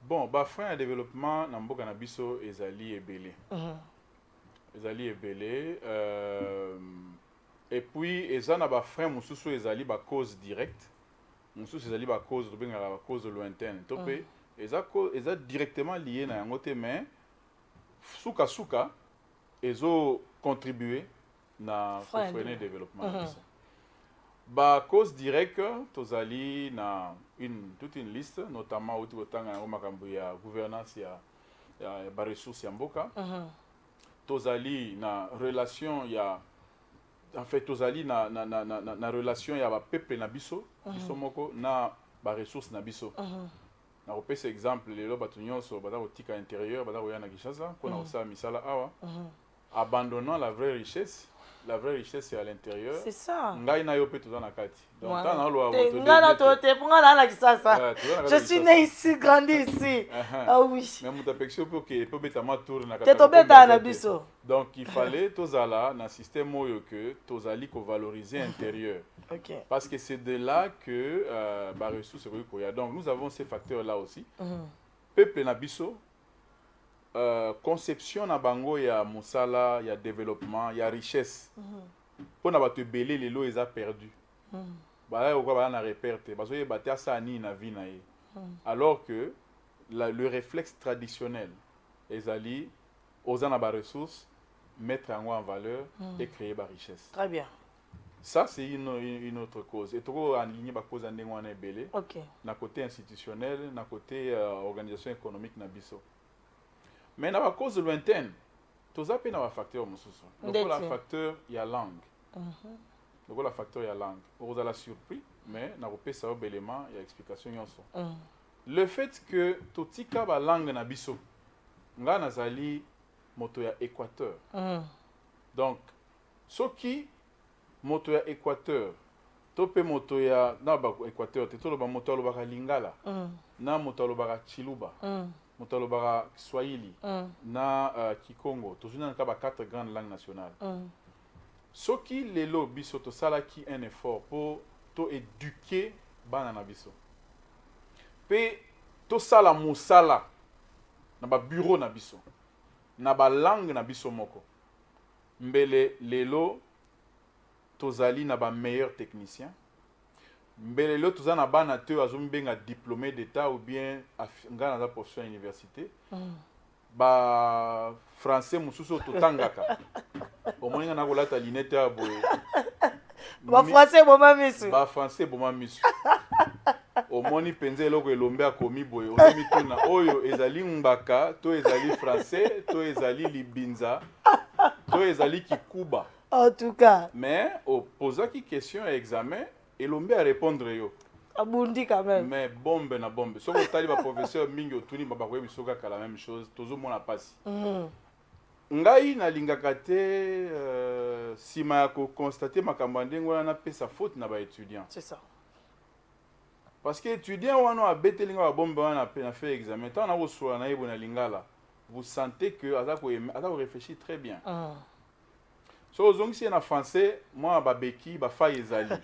Bon, frein et développement dans le cannabis, ezali ebele. Ezali ebele. Et puis, ezana ba frein mususu ezali ba cause directe. Mususu ezali ba cause lointaine. Topé, eza directement lié na yangote mais suka ezo contribuer na freiner développement. Ba cause directe tozali na toute une liste notamment au tanga na makambo ya gouvernance ya ba ressources ya mboka. Tozali na relation ya en fait tozali na relation ya ba peuple na biso biso moko na ba ressources na biso. Na repese exemple lelo batu nyonso bata kotika intérieur bata koya na Kinshasa ko na osala misala awa abandonnant la vraie richesse. La vraie richesse c'est à l'intérieur. C'est ça. Ngai na yo pe toza na kati. Donc Ouais. Je suis né ici, grandi ici. Ah oui. Mais mon affection pour que peut mettre ma tour na kati. Donc il fallait tozala na système moyo que tozali ko valoriser intérieur. OK. Parce que c'est de là que ba ressources koya. Donc nous avons ces facteurs là aussi. Peuple na biso conception na bango ya musala ya développement ya richesse pour na bato belé lelo eza perdu ba ko ba na reperte bazo ye batia ça ni na vie na ye alors que le réflexe traditionnel ezali osana ba ressources mettre en valeur et créer ba richesse. Très bien. Ça c'est une autre cause et toko aligner ba cause ndenge wana belé. OK. Na côté institutionnel na côté organisation économique na biso. Mais dans la cause lointaine, tous appels dans le facteur mususu. Donc le facteur il y a langue. Donc le facteur il y a langue. Vous allez surpris, mais na repé ça au élément il y a explication yonso. Le fait que totika ba langue na biso, nga nazali moto ya Équateur. Donc ce qui moto ya Équateur, topé moto ya na ba Équateur, te to ba moto lo ba lingala. Na moto lo ba chiluba. Motalobara Swahili, na Kikongo, toujours dans le 4 grandes langues nationales. Ce qui les lobbies sont qui un effort pour éduquer banana biso. Pe tosala mosala na ba bureau na biso na ba langue na biso moko mbele lelo tozali na ba meilleur technicien mbele lelo toza na bana te azombenga diplômé d'état ou bien nga na professeur à université ba français mususu totangaka omoninga na kolata linete ya boye ba français boma misu ba français boma misu omoni penza eloko elombe akomi boye ozomituna oyo ezali ngmbaka to ezali français to ezali libinza to ezali kikuba en tout cas mais opozaki question ya examen elombe à répondre yo abundi quand même mais bombe na bombe soko otali ba professeur mingi otuni bakoyebi so kaka la même chose tozomona pasi ngai nalingaka te nsima ya kokonstate makambo ya ndenge wana napesa faute na baétudiant c'est ça parce que étudiant wana abeteli nga babombe wana na fait examen ntango nakosola na ye boye na lingala vous sentez que aza koréfléchir très bien so ozongisi ye na français mwa babeki bafai ezali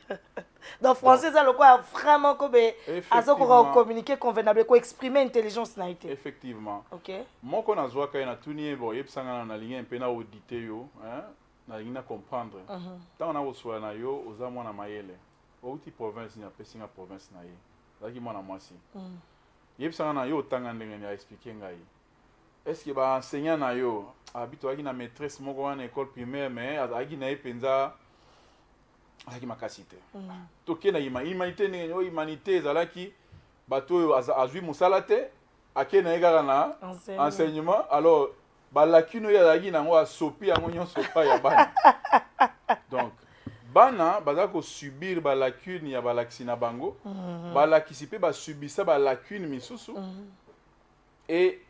donc français eza lokola vraiment kobe azokoka communiquer convenable koexprimer intelligence na ye te effectivement ok moko nazwaka ye natuni ye bon oyebisanga nalingi mpe na audite yo nalingi na comprendre ntango nakosola na yo oza mwana mayele outi province napesi nga province na ye azalaki mwana mwasi yebisanga na yo otanga ndenge ni aexplike ngai est-ce que baenseignant na yo abi toyaki na maîtresse moko wana école primaire mais azalaki na ye mpenza azalaki makasi te toke na humanité ndenge oyo humanité ezalaki bato oyo azwi mosala te ake na ye kaka na enseignement alors balakine oyo azalaki nango asopi yango nyonso epai ya bana donc bana baza kosubir balacune ya balakisi na bango balakisi mpe basubisa balacune misusu et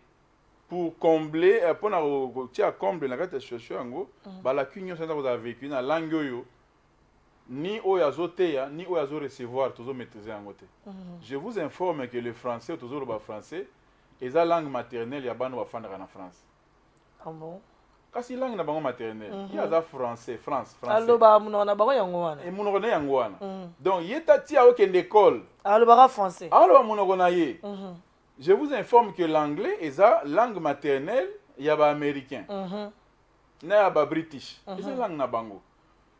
pour combler mpona kotia comble na kati ya situation yango balacune nyonso eza kozala vécu na langue oyo ni oyo azoteya ni oyo azorecevoir tozomaîtrise yango te je vous informe que le français tozoloba français eza langue maternelle ya bana bafandaka na France kasi langue na bango maternelle ye aza français alobaka monoko na bango yango wana monoko na ye yango wana donc ye tati akokende école alobaka français aloba monoko na ye je vous informe que l'anglais eza langue maternelle ya baaméricain na ya babritish eza langue na bango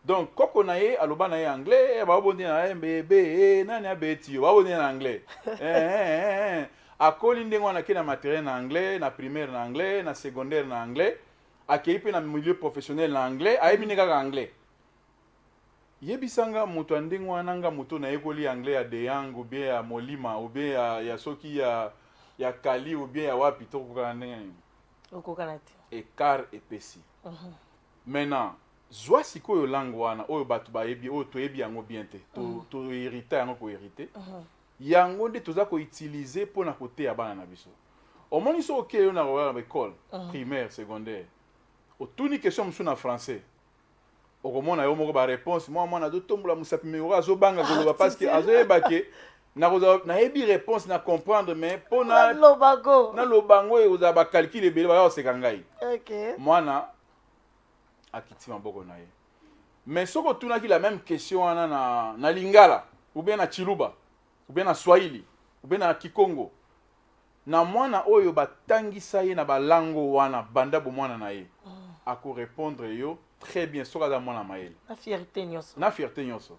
donc koko na ye aloba na ye anglais babondi na ye mbebe nani abeti yo babondi na anglais akoli ndenge wana ke na maternelle na anglais na primaire na anglais na secondaire na anglais akei mpe na milieu professionnel na anglais ayebi ne kaka anglais yebisanga moto ya ndenge wana nga moto nayekoli anglais ya deyang ou bien ya molima ou bien ya soki ya kali ou bien ya wapi tokokana ndenge nini okokana te écart epesi maintenant zwa sikoyo langue wana oyo bato bayebi oyo toyebi yango bien te tohérita yango kohérite yango nde toza koutilize mpona koteya bana na biso omoni so okei yo na koyala na école primaire secondaire otuni question mosusu na français okomona yo moko baréponse mwana azotombola mosapi me oko azobanga koloba parce que azoyeba ke nayebi réponse na comprendre mais mpona nalobango oyo kozala bacalcule ebele baya koseka ngai mwana akiti maboko na ye mais soki otunaki la même question wana na lingala ou bien na chiluba ou bien na swahili ou bien na kikongo na mwana oyo batangisa ye na balango wana banda bomwana na ye akorépondre yo très bien soki aza mwana mayele na fierté nyonso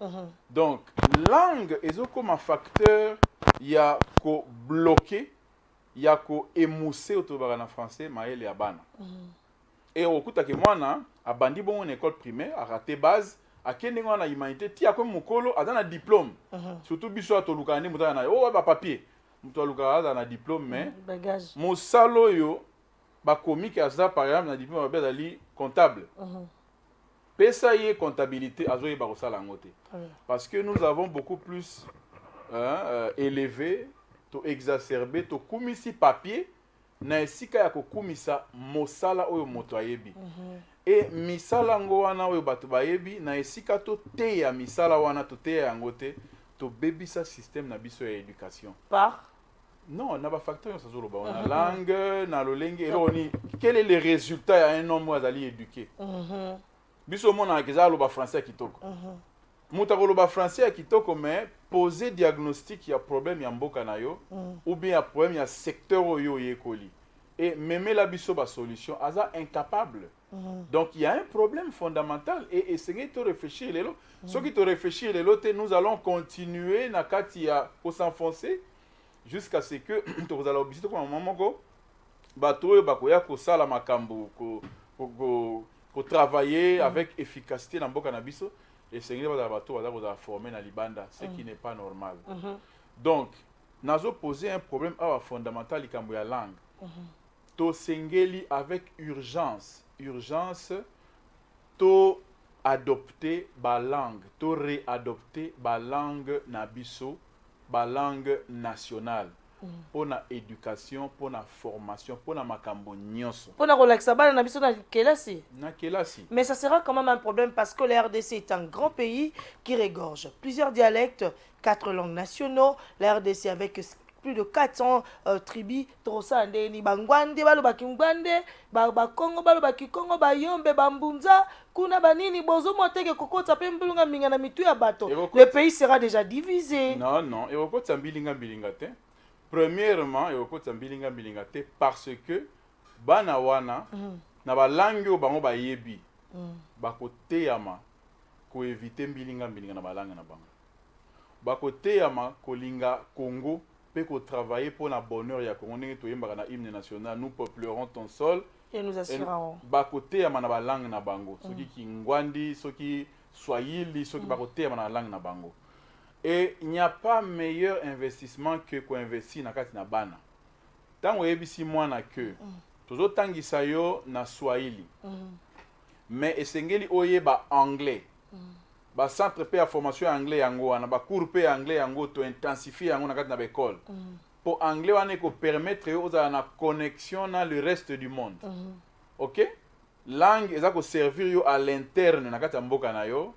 donc langue ezokoma facteur ya kobloke ya koemuse oyo tolobaka na français mayele ya bana e okutaki mwana abandi bongo na école primaire arate base akende wana na humanité ti akomi mokolo aza na diplôme surtout biso ya tolukaka nde moto aza na ye oyo bapapier moto alukaka aza na diplôme mais mosala oyo bakomiki aza par exemple na diplôme babe azali comptable pesa ye comptabilité azoyeba kosala yango te parce que nous avons beaucoup plus élevé to exacerbé tokumisi papier na esika ya kokumisa mosala oyo moto ayebi e misala yango wana oyo bato bayebi na esika toteya misala wana toteya yango te tobebisa système na biso ya éducation par non na bafacteur nyonso azoloba na langue na lolenge eloni quel est le résultat ya un homme oyo azali éduqué biso omonaka eza aloba français ya kitoko Mutakoloba français ya kitoko mais poser diagnostic ya problème ya mboka na yo ou bien ya problème ya secteur oyo yekoli et même la biso ba solution aza incapable. Donc il y a un problème fondamental et essayer de réfléchir les lots. Ceux qui te réfléchir les lots, nous allons continuer na kati ya pour s'enfoncer jusqu'à ce que tu allons obligé comme un moment ko bato bakoya ko sala makambo ko travailler avec efficacité na mboka na biso. Et c'est que formé dans Libanda, ce qui n'est pas normal. Donc, nous avons posé un problème fondamental de la langue. To sengeli avec urgence. Urgence, to adopter la langue. To réadopter la langue nabiso, la langue nationale. Pour la éducation, pour la formation, pour la makambo nyonso. Pour la relaxer, na biso na kelasi. Na kelasi. Mais ça sera quand même un problème parce que la RDC est un grand pays qui regorge plusieurs dialectes, 4 langues nationaux. La RDC avec plus de 400 tribus, Trosa ni Bangwande, balobaki Ngwande, ba Congo, balobaki Congo, ba Yombe, Bambunza, kuna banini bozo moteke kokota pe mbulunga minga na mitu ya bato. Le pays sera déjà divisé. Non, non, et kokota mbilinga te. Premièrement, parce que bana wana na ba langue bango ba yebi ba kote yama ko éviter mbilinga na ba langue na bango ba kote yama ko linga Congo pe ko travailler pour na bonheur ya Congo ndenge to yembaka na hymne national nous peuplerons ton sol et nous assurerons ba kote yama na ba langue na bango soki kingwandi soki swahili soki ba kote yama na langue na bango. Et il n'y a pas meilleur investissement que qu'on investit na kati na bana. Tango yebisi mwana que tozo tangisa yo na Swahili. Mais esengeli oyeba anglais. Ba centre pe ya formation anglais yango wana ba cours pe anglais yango to intensifier yango na kati na école. Pour anglais wana ko permettre yo za na connexion na le reste du monde. OK? Langue ezako servir yo à l'interne na kati ya mboka na yo.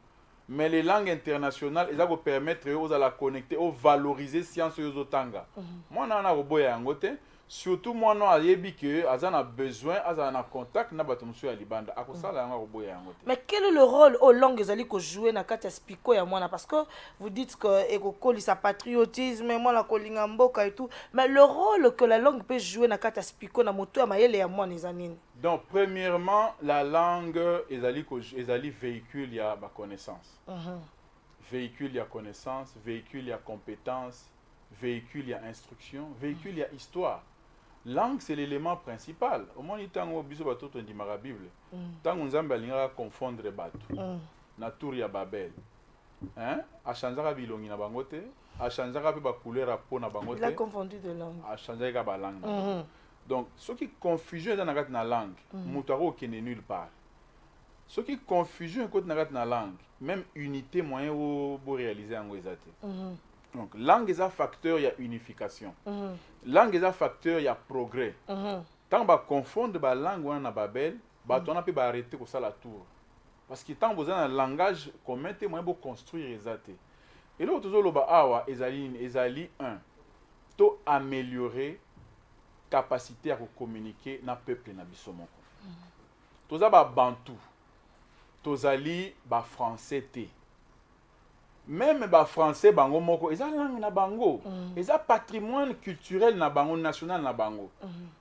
Mais les langues internationales, elles vont permettre aux à la connecter, aux valoriser science et aux tanga. Moi, on a un robot à angote. Surtout moi, on a yebi que a besoin, a contact na batumsu ya libanda. À cause là, on a robot à angote. Mais quel est le rôle aux langues zali ko jouer na kati ya spiko ya mwana parce que vous dites que ekokoli sa patriotisme, moi la kolinga mboka et tout. Mais le rôle que la langue peut jouer na kati ya spiko na moto ya mayele ya mwana ezanini. Donc, premièrement, la langue ezali véhicule ya ba connaissance. Véhicule ya connaissance, véhicule ya compétence, véhicule ya instruction, véhicule ya histoire. Langue, c'est l'élément principal. Au moins, tango biso bato to ndimaka Bible. Tango nzambe alingaka confondre bato. Na tour ya Babel. Hein? A changeaka bilongi na bango te, a changeaka pe ba couleur a peau na bango te. Il a confondu de langue. A changeaka ba langue. Donc, ce qui confusion dans la langue, moutaro qui n'est nulle part. Ce qui confusion dans la langue, même unité moyen pour réaliser en Wezate. Donc, langue est un facteur, il y a unification. Langue est un facteur, il y a progrès. Tant que confondre la langue ou la Babel, on peut arrêter pour ça la tour. Parce que tant que vous avez un langage commun, moyen pour construire Wezate. Et là, toujours le awa, ezali un, to améliorer capacité à communiquer na peuple na biso moko. Toza ba bantu. Tozali ba français te. Même ba français bango moko, eza langue na bango. Eza patrimoine culturel na bango, national na bango.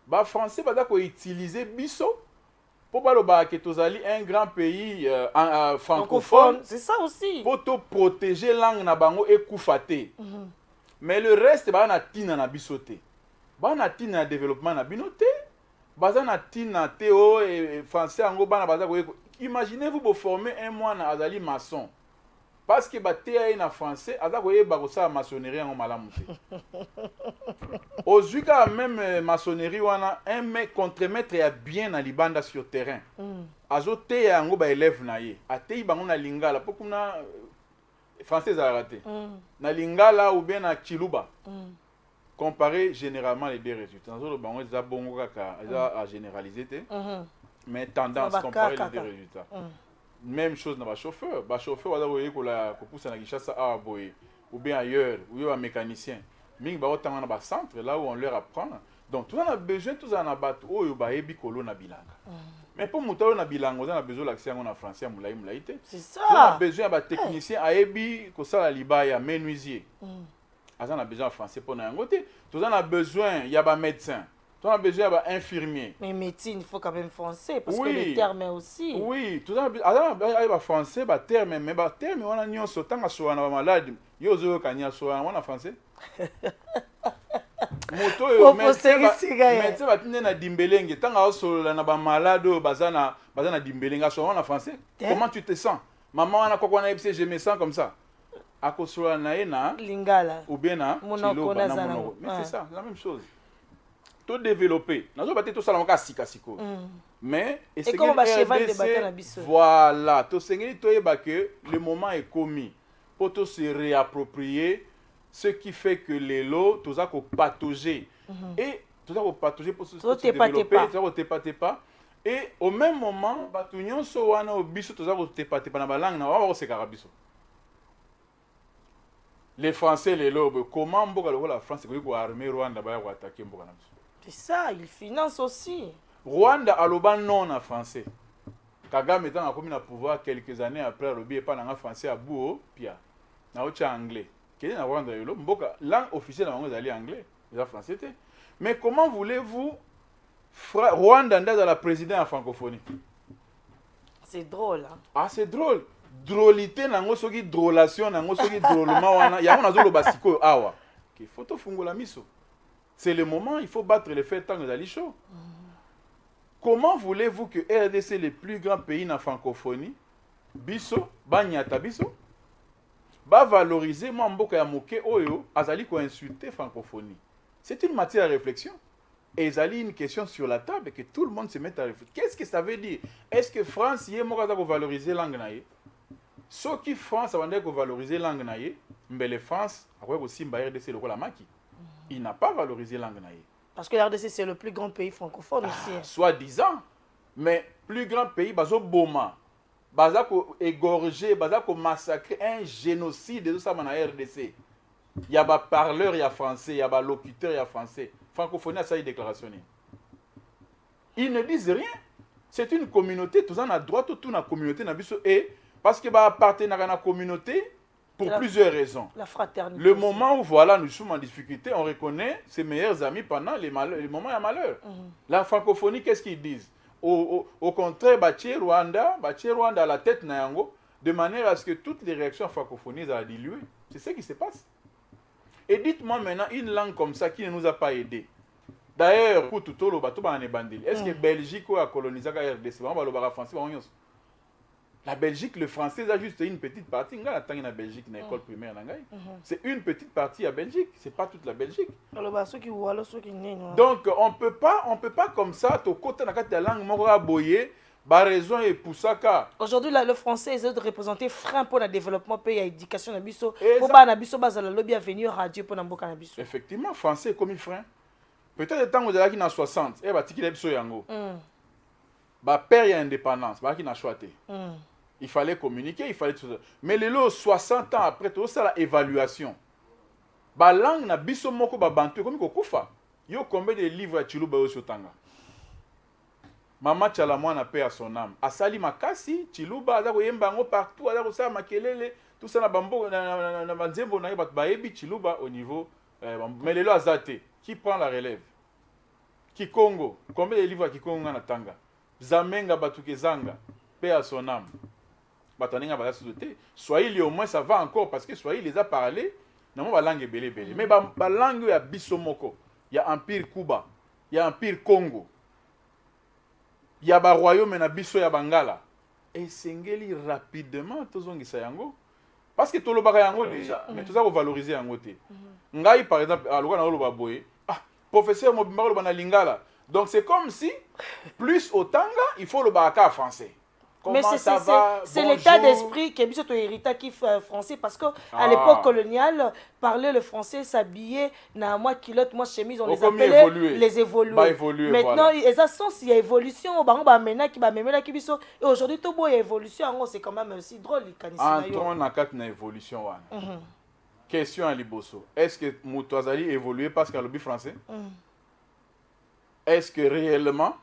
Ba français baza ko utiliser biso pour baloba que tozali un grand pays francophone. C'est ça aussi. Pour te protéger langue na bango et kufate. Mais le reste ba na tina na biso te. Bana tina développement na binoté baza na tina théo et français ango bana baza ko imaginez-vous vous former un mois na azali maçon parce que ba théa na français aza ko yeba ko sa maçonnerie en malamu te ozuka même maçonnerie wana un mec contre-maître ya bien na libanda sur terrain azo théa ango ba élève na ye atei bango na lingala pokuna français a raté na lingala ou bien na chiluba comparer généralement les deux résultats. Nous avons des bongo à généraliser, mais tendance comparer les deux résultats. Même chose dans le chauffeur. Le chauffeur va pousse à Kinshasa ou bien ailleurs, ou un mécanicien. mingi ba otanga na ba centre là où on leur apprend. Donc tout a besoin tous en abattre oyo ba yebi kolo na bilanga. Mais pour mutalo na bilanga, on a besoin l'accès en français à moulaï moulaïté. C'est ça. On a besoin ba technicien a yebi ko sala libaya menuisier. On a besoin en français pour na ngote. Tout on a besoin y a ba médecin. Tout on a besoin y a ba infirmier. Mais médecine, il faut quand même français parce Oui. que les termes aussi. Oui, tout on a besoin français ba terme mais ba terme on a nyonso tanga so na ba malade. Yo zo kanya so na français. Moto yo médecin va tenir na dimbelenge tanga solola na ba malade bazana dimbelenge so en français. Comment tu te sens? Maman na kokona epse je me sens comme ça. Akosola na ena lingala ou bien na chilo na monoko. Mais c'est ça, la même chose. Tout développer. Nazo baté tout ça la sika siko. Mais et comment ba cheval de bater na biso. Voilà, to sengeli to yeba que le moment est commis pour to se réapproprier ce qui fait que les lots, tout ça qu'on patauger. Et tout ça qu'on patauger pour se développer, tout ça qu'on te pas. Et au même moment, batunion so wana obiso tout ça qu'on te pas na balang na wa se karabiso. Les Français les lots, comment mboka la France ko armée Rwanda ba ya attaquer mboka na biso. C'est ça, ils financent aussi. Rwanda aloba non en français. Kagame étant a commis na pouvoir quelques années après lobi pas na français à Bouo pia. Na ocha anglais. Quel est la Rwanda yolo mboka langue officielle na bango ezali anglais, les français. Mais comment voulez-vous Rwanda dans la présidence en francophonie? C'est drôle hein. Ah c'est drôle. Drôlité nango soki drôlation nango soki drôlement wana yango nazolo basiko awa. Ki photo fungola miso. C'est le moment, il faut battre les faits tant que ezali chaud. Comment voulez-vous que RDC le plus grand pays na francophonie biso banyata biso ba valoriser moi mboka ya moke oyo azali ko insulter francophonie. C'est une matière à réflexion. Et ezali une question sur la table et que tout le monde se mette à réfléchir. Qu'est-ce que ça veut dire? Est-ce que France yé moko za ko valoriser langue na ye? Ce qui France a ko valoriser langue na ye, mbele France akoya ko simba RDC lokola maki. Il n'a pas valorisé langue na ye. Parce que la RDC c'est le plus grand pays francophone aussi. Soi-disant, mais plus grand pays bazo boma. Baza ko égorger, baza ko massacrer, un génocide de ça na RDC. Il y a ba parleur, il y a français, il y a ba locuteur, il y a français. Francophonie a ça une déclaration. Ils ne disent rien. C'est une communauté, tous en a droit toute une communauté na biso et parce que ba appartenir à la communauté pour plusieurs raisons. La fraternité. Le moment où voilà nous sommes en difficulté, on reconnaît ses meilleurs amis pendant les moments de malheur. La francophonie, qu'est-ce qu'ils disent? Au contraire, Baché Rwanda à la tête Nayango, de manière à ce que toutes les réactions francophones soient diluées. C'est ce qui se passe. Et dites-moi maintenant une langue comme ça qui ne nous a pas aidés. D'ailleurs, pour tout le monde, est-ce que Belgique a colonisé la RDC? La Belgique, le français a juste une petite partie. La Belgique, dans l'école primaire, c'est une petite partie à Belgique. C'est pas toute la Belgique. Donc on peut pas comme ça. Au côté de la langue, raison et pour ça. Aujourd'hui, le français est de représenter frein pour le développement pays et l'éducation na biso. Pour le lobby à venir radio pour n'amboka na biso. Effectivement, français comme frein. Peut-être tant que vous avez dans 60, et bah tiki biso yango. Bah père y a indépendance, bah qui n'a choisi. Il fallait communiquer, il fallait tout ça. Mais les lots 60 ans après tout ça la évaluation. Ba langue na biso moko ba bantu comme ko kufa. Yo combien de livres à Chiluba yo sotanga. Mama Tchala mwana paix à son âme. Asali makasi Chiluba aza ko yemba ngo partout aza ko sa makelele tout ça na bambo na banzembo na ba bayebi Chiluba au niveau mais les lots azate qui prend la relève. Kikongo, combien de livres à Kikongo na tanga. Zamenga batukezanga paix à son âme. Swahili au moins ça va encore parce que Swahili les a parlé non ma langue est belé mais la langue ya bisomoko il y a empire Kuba il y a empire Congo il y a ba royaume na biso ya Bangala et sengeli rapidement tozongisa yango parce que tolobaka yango déjà mais tout ça ko valoriser yango te ngai par exemple aloka na loba boye professeur Mobimba loba na lingala donc c'est comme si plus au tanga il faut le baka français. Mais c'est l'état d'esprit qui est hérité qui français parce que à l'époque coloniale parler le français s'habiller na moi culotte moi chemise on les appelait les évolués. Maintenant ils ont sens il y a évolution ba mena qui ba memela qui biso et aujourd'hui tout beau évolution c'est quand même aussi drôle kanisa na yo. On a quatre na évolution wana. question à Liboso. Est-ce que Moutouazali évolué parce qu'il a le français? Est-ce que réellement,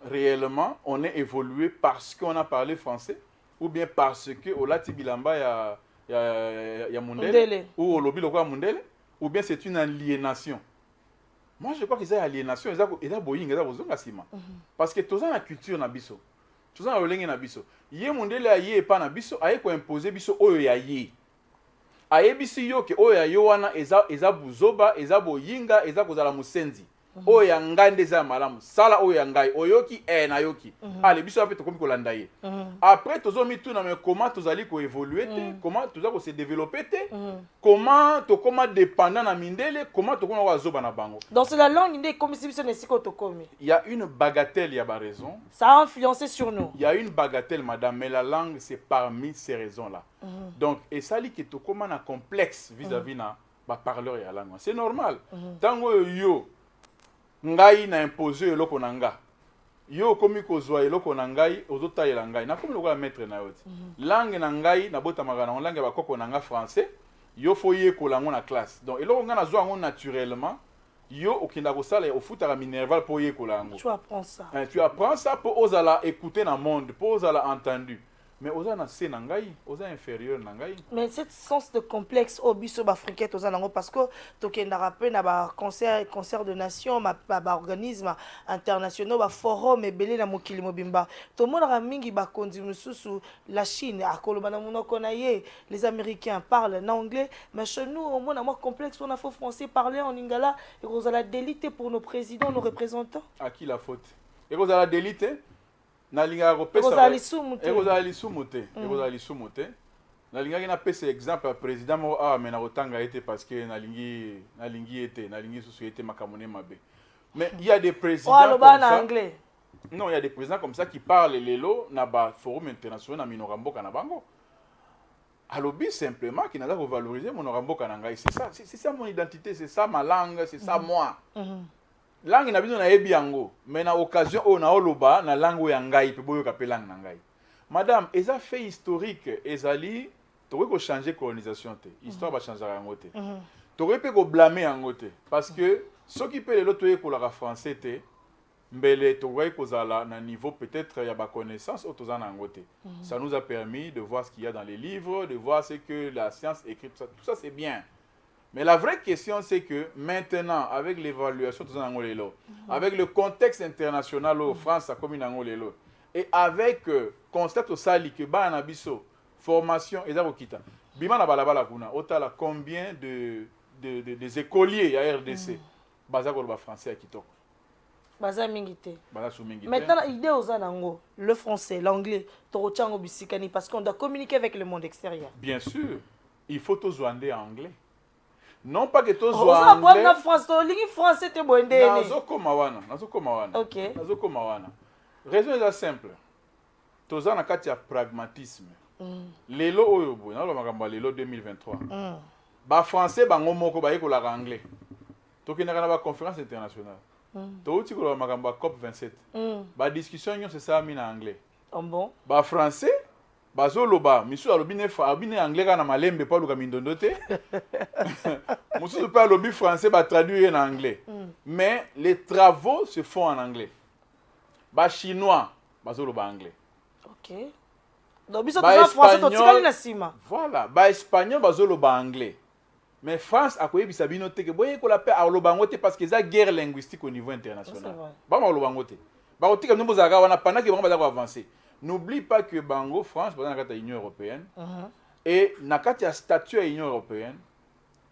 on est évolué parce qu'on a parlé français? Ou bien parce que au Lati Bilamba, il y a Mundele? Ou au Lobi Lokwa Mundele? Ou bien c'est une aliénation? Moi, je crois que c'est une aliénation. Ils ont boying, ils ont besoin de parce que tous la culture na biso. Tous la langue na biso. Yé Mundele a yé pas na biso, a yé ko imposer biso oyo ya yé. A yé biso yo ke oyo ya yo wana eza buzoba, eza boyinga, eza kozala musenzi. Oyo ya ngai ndeza malamu sala oyo ya ngai oyoki na yoki allez biso ape tokomi kolanda ye après tozomi tuna mais comment tozali ko évoluer te comment tozali ko se développer te comment tokoma dépendant na mindele comment tokoma wa zoba na bango donc c'est la langue ndé comme si biso nesiko tokomi il y a une bagatelle il y a ba raison ça a influencé sur nous il y a une bagatelle madame mais la langue c'est parmi ces raisons là donc et ça li que tokoma na complexe vis-à-vis na ba parleur ya langue c'est normal tango yo ngai na imposer eloko na nga yo komi kozwa eloko na ngai ozotalela ngai na komi lokola maître na yoti langue na ngai na botamaka na langue ba koko na nga français yo fo yekola ngo na classe donc eloko nga nazwa ngo naturellement yo okinda kosala ofutaka minerval po yekola ngo tu apprends ça pour ozala écouter na monde pour ozala entendu mais oza na se na ngai oza inférieur na ngai mais cette sens de complexe au biso ba friquette oza nango parce que tokenda rappel na ba concert de nation ba organisme internationaux ba forum ebele na mokili mobimba to mona mingi ba kondi mususu la Chine akoloba na monoko na ye les américains parlent en anglais mais chez nous au moins moi complexe on a faux français parler en lingala et on a la délité pour nos présidents nos représentants à qui la faute et on a la délité na linga kopesa ekozali sumuté na linga ki na pesa exemple président mo mais na kotanga été parce que na lingi société makamone mabe mais il y a des présidents comme ça anglais non il y a des présidents comme ça qui parlent lelo na ba forum international na minoramboka na bango alobi simplement qui n'a pas valoriser mon ramboka na ngai c'est ça mon identité c'est ça ma langue c'est ça moi langue na biso na yebi yango mais na occasion o na oloba na langue ya ngai pe boyo kapela langue na ngai madame eza fait historique ezali to ko changer colonisation te histoire ba changer yango te to ko pe blâmer yango te parce que ceux qui peut le toyer ko la français te mbele to ko kozala na niveau peut-être ya ba connaissance o tozana yango te ça nous a permis de voir ce qu'il y a dans les livres de voir ce que la science écrit tout ça c'est bien. Mais la vraie question, c'est que maintenant, avec l'évaluation de Angolelo, avec le contexte international au France, comme une Angolelo, et avec constat au sali que ba na biso formation et zakokita. Bima na balabala kuna, otala combien des écoliers à RDC baza ko ba français à kitoko. Baza mingité. Baza sou mingité. Maintenant l'idée aux anango, le français, l'anglais, to chango bisikani parce qu'on doit communiquer avec le monde extérieur. Bien sûr, il faut to zoander en anglais. Non pas que tous soient anglais. Na France, lingi français te boende. Nazokoma wana. OK. Nazokoma wana. Raison est simple. Toza na kati ya pragmatisme. Lelo oyo boy, na lo makamba lelo 2023. Ba français bango moko ba yekola anglais. Tokendaka na ba conférence internationale. Touti ko makamba COP 27. Ba discussion nyo c'est ça mina anglais. Bon. Ba français bazoloba misu alobine anglais kana malembe pa luka mindondo te musu pa lobi français ba traduire en anglais mais les travaux se font en anglais ba chinois bazoloba anglais OK donc biso to français to tikali na sima voilà ba espagnol bazoloba anglais mais France akoyebisa bino te ke boye ko la pe aloba ngote parce que ça guerre linguistique au niveau international ba ma aloba ngote ba otika nombo za ka wana pendant que bango baza ko avancer. N'oublie pas que Bango, France, dans l'Union européenne, et dans le statut de l'Union européenne,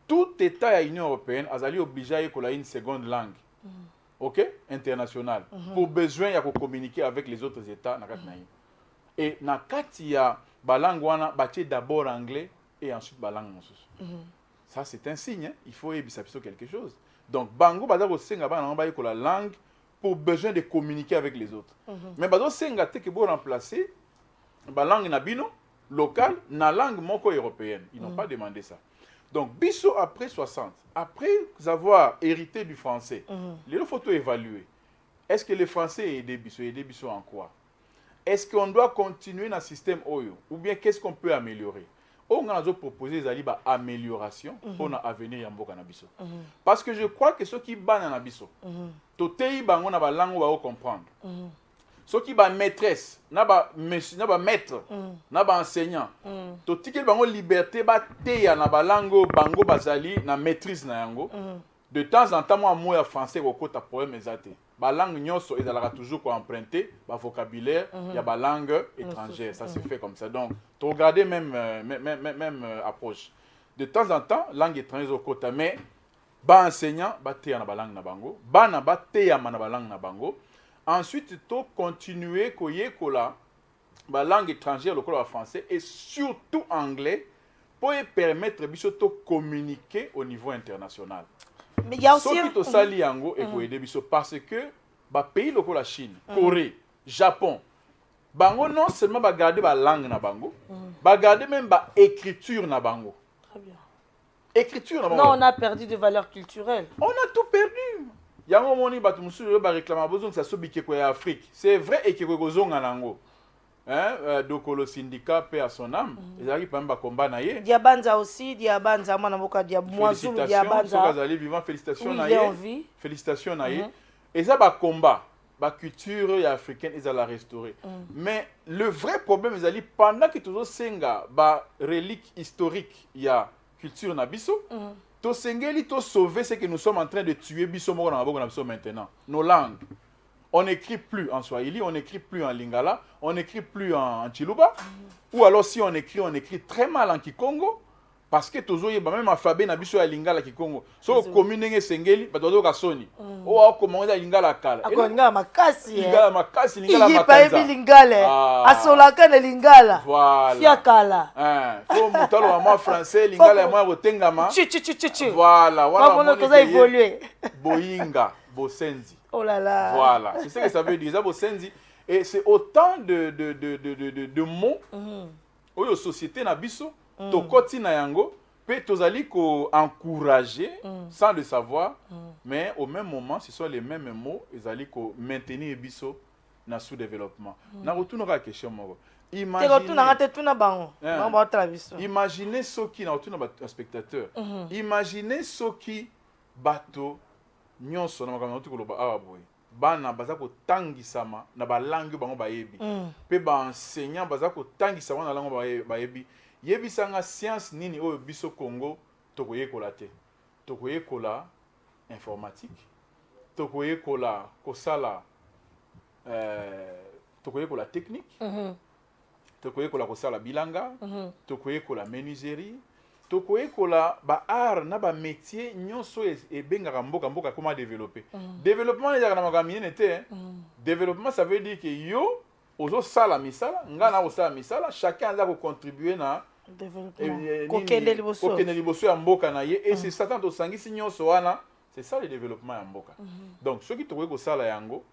tout État de l'Union européenne a obligé à avoir une seconde langue, ok, internationale, pour besoin de communiquer avec les autres États. Et dans la langue, il d'abord anglais et ensuite la langue. Ça, c'est un signe, il faut établir quelque chose. Donc, Bango, il y a la langue pour besoin de communiquer avec les autres. Mais bazo senga te que pour remplacer la langue nabino locale na langue moko européenne. Ils n'ont pas demandé ça. Donc biso après 60, après avoir hérité du français, il faut tout évaluer. Est-ce que le français est aidé biso en quoi? Est-ce qu'on doit continuer dans le système Oyo ou bien qu'est-ce qu'on peut améliorer? on a proposé des améliorations pour l'avenir ya mboka na biso. Parce que je crois que ceux qui ban na biso, to tei bango na ba langue ba comprendre. Ceux qui ba maîtresse, na ba maître, na ba enseignant, to tiki bango liberté ba teya na ba langue bango bazali na maîtrise na yango. De temps en temps moi français ko kota problème ezate. Ba langue nyonso ezalaka toujours ko emprunter ba vocabulaire ya ba langue étrangère, ça se fait comme ça. Donc, tu regardez même approche. De temps en temps langue étrangère au kota mais ba enseignant ba teya na ba langue na bango, bana ba teya na ba langue na bango. Ensuite, tu continuer koyekola la langue étrangère, le français et surtout anglais pour permettre de communiquer au niveau international. Mais il y a aussi ce qui sali yango et pour aider parce que les pays locaux la Chine, Corée, Japon, bango non seulement ba garder la langue na bango, ba garder même ba écriture na bango. Très bien. Écriture na bango. Non, on a perdu des valeurs culturelles. On a tout perdu. Yango moni batu mususu ba réclama besoin que ça sobike ko ya Afrique. C'est vrai et que ko zonga nango. Donc le syndicat paie à son âme. Ils arrivent pas à combat na ye. Diabanza aussi, Diabanza mwana mboka Diabmoazulu Diabanza. Félicitations, vivant félicitations na ye. Félicitations na ye. Et ça ba combat, ba culture africaine ils la restaurer. Mais le vrai problème ils allaient pendant que toujours senga ba relique historique ya culture na biso. To sengeli to sauver ce que nous sommes en train de tuer biso moko na maboko na biso maintenant. Nos langues. On n'écrit plus en Swahili, on n'écrit plus en Lingala, on n'écrit plus en Chiluba. Ou alors si on écrit très mal en Kikongo. Parce que toujours il y a même alphabet na biso ya Lingala Kikongo. So commune sengeli bato ka soni. O a comment ya Lingala kala. Lingala makasi. Lingala makasi, Lingala makanza. Il y a Lingala. Asolaka na Lingala. Voilà. Fiakala. Faut mutalo wa moi français, Lingala ya moi rotengama. Voilà, voilà. On a évolué. Boyinga, Bosenzi. Oh là là. Voilà, c'est ce que ça veut dire, ça Bosenzi. Et c'est autant de mots où la société na biso to koti na yango pe tozali ko encourager sans le savoir mais au même moment ce sont les mêmes mots ezali ko maintenir biso na sous-développement. Na retourner la question moko. Imaginez ceux qui na retourner ba spectateur. Imaginez ceux qui bateau nyonso na makambo tukoloba awa boy. Bana baza ko tangisama na ba langue bango bayebi. Pe ba enseignant baza ko tangisama na langue bayebi. Yebi sanga science nini oyo biso Congo tokoyekola te. Tokoyekola informatique. Tokoyekola kosala tokoyekola technique. Tokoyekola kosala bilanga. Tokoyekola menuiserie. Tokoyekola ba art na ba métier nyonso e bengaka mboka comment développer. Développement ezaka na makambo nete. Développement ça veut dire que yo ozo sala misala, ngana osala misala, chacun a contribuer na développement. Kokende liboso ya mboka na ye et c'est ça tant osangisi nyonso wana, c'est ça le développement ya mboka. Donc ceux qui tokoye ko sala yango,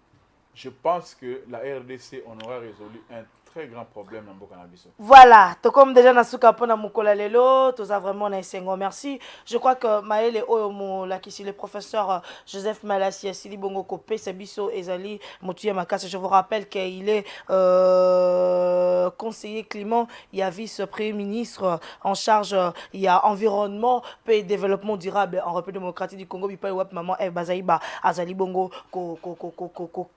je pense que la RDC on aura résolu un très grand problème dans Mboka na biso. Voilà, to comme déjà na suka pona mukola lelo, to za vraiment na esengo. Merci. Je crois que Maël Oyomo la kisi le professeur Joseph Malassi Sili Bongo Kopé Sabiso Ezali Motuya Makase. Je vous rappelle qu'il est conseiller climat, il y a vice-premier ministre en charge il y a environnement, paix et développement durable en République démocratique du Congo, bipa wap maman F Bazaïba Azali Bongo ko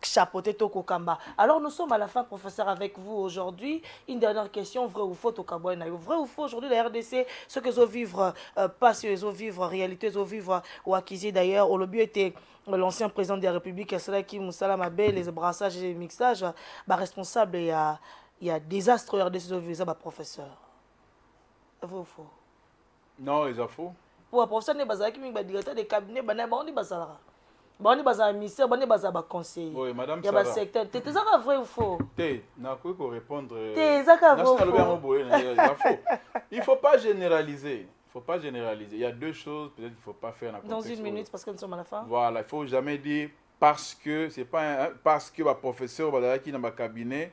chapeauté to kokamba. Alors nous sommes à la fin professeur avec vous aujourd'hui. Une dernière question, vrai ou faux au Cameroun? Vrai ou faux aujourd'hui la RDC, ce que ils vivre pas si ils vivre réalité, ils vivre ou acquis d'ailleurs au lobby était l'ancien président de la République Salaki Moussala Mabé, les brassages et les mixages responsable il y a désastre RDC ils vivre professeur. Vrai ou faux? Non, ils ont faux. Pour un professeur ne bazaki mi directeur de cabinet bana ba on dit basalara. Bani baza ministère, bani baza ba conseiller. Oui, madame Sarah. Il y a un secteur. T'es ça vrai ou faux? T'es, n'a quoi répondre. T'es ça vrai ou faux? Il faut pas généraliser. Il faut pas généraliser. Il y a deux choses peut-être qu'il faut pas faire dans une minute parce que nous sommes à la fin. Voilà, il faut jamais dire parce que c'est pas parce que ma professeur va qui dans ma cabinet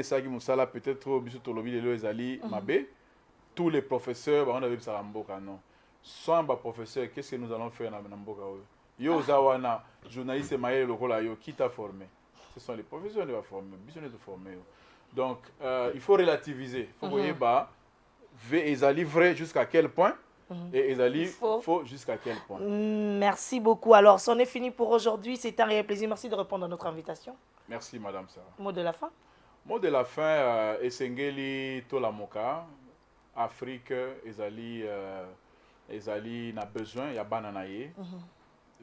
ça qui musala peut-être trop biso to lobby les ezali mabe. Tous les professeurs on avait ça mboka non. Sans ma professeur, qu'est-ce que nous allons faire dans mboka? Yo zawana journaliste Maël Lokola yo qui t'a formé. Ce sont les professeurs qui vont former, besoin de former. Donc il faut relativiser. Il faut voyez ezali vrai jusqu'à quel point et ezali faux jusqu'à quel point. Merci beaucoup. Alors, c'en est fini pour aujourd'hui. C'est un réel plaisir. Merci de répondre à notre invitation. Merci, Madame Sarah. Mot de la fin? Mot de la fin, Esengeli Tolamoka, Afrique, ezali na besoin, ya bana na ye.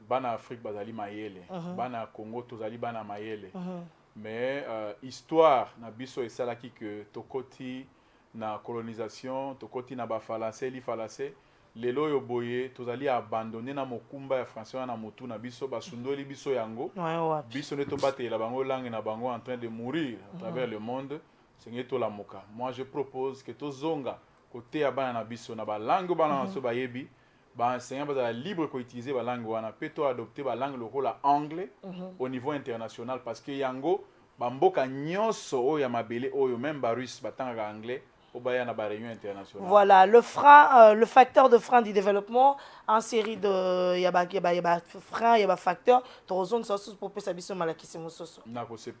Bana Afrique, bazali mayele. Bana Congo, tozali bana mayele. Mais histoire, na biso esalaki que tokoti na colonisation, tokoti na ba falase, li falase. Lelo yo boye, tozali abandonné na mokumba ya français na motu na biso, basundoli biso yango. Biso ne tobate la bango langue na bango en train de mourir à travers le monde. C'est to la moka. Moi je propose que tozonga côté ya bana na biso na ba langue bana na so ba yebi. Ba enseignant ba libre ko utiliser ba langue wana pe to adopter ba langue loko la anglais au niveau international parce que yango ba mboka nyonso o ya mabele o yo même ba russe batanga anglais. Voilà, le facteur de frein du développement en série de frein, il y a facteur de raison que ça se propose à biso malakissimo soso. Merci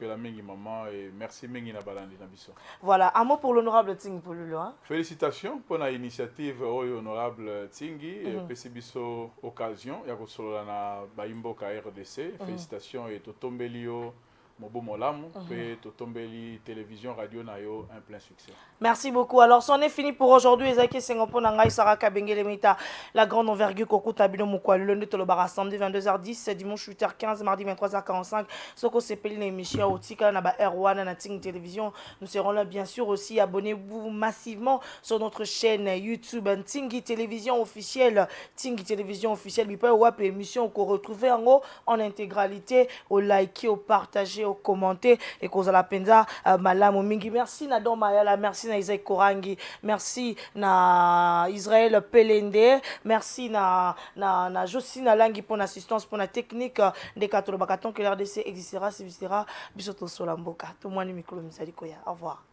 mengi na balandi na biso. Voilà, un mot pour l'honorable Tingi Pululu. Félicitations pour l'initiative honorable Tingi et pesi biso occasion ya kosolola na baimboka RDC. Félicitations et totombelio Mobo Molamu, Totombeli, télévision, radio, nayo, un plein succès. Merci beaucoup. Alors, c'en est fini pour aujourd'hui. Ezaki Sengopo Nangai Sarah Kabengele Mita, la grande envergure Koko Tabino Moukoua, le lundi Tolobara, samedi 22h10, dimanche 8h15, mardi 23h45. Soko Sepeli l'émission Otika Naba R1 na Ting Télévision. Nous serons là, bien sûr, aussi. Abonnez-vous massivement sur notre chaîne YouTube Tingi Télévision officielle. Tingi Télévision officielle. Bipa Wap émission qu'on retrouve en intégralité, au liker, au partager, au commenter et qu'on a la penza malamu mingi. Merci na Don Mayala, merci na Isaac Korangi, merci na Israël Pelende, merci na Josina Langi pour l'assistance, pour la technique des Katolo Bakaton que l'RDC existera, subsistera, bisoto solamboka. Tout le monde micro misali koya. Au revoir.